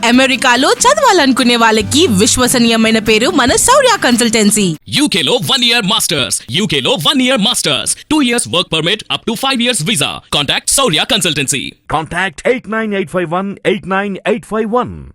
అమెరికాలో చదవాలనుకునే వాళ్ళకి విశ్వసనీయమైన పేరు మన శౌర్య consultancy. UK Law 1 Year Masters. UK Law 1 Year Masters. 2 years work permit up to 5 years visa. Contact Saurya Consultancy. Contact 89851 89851.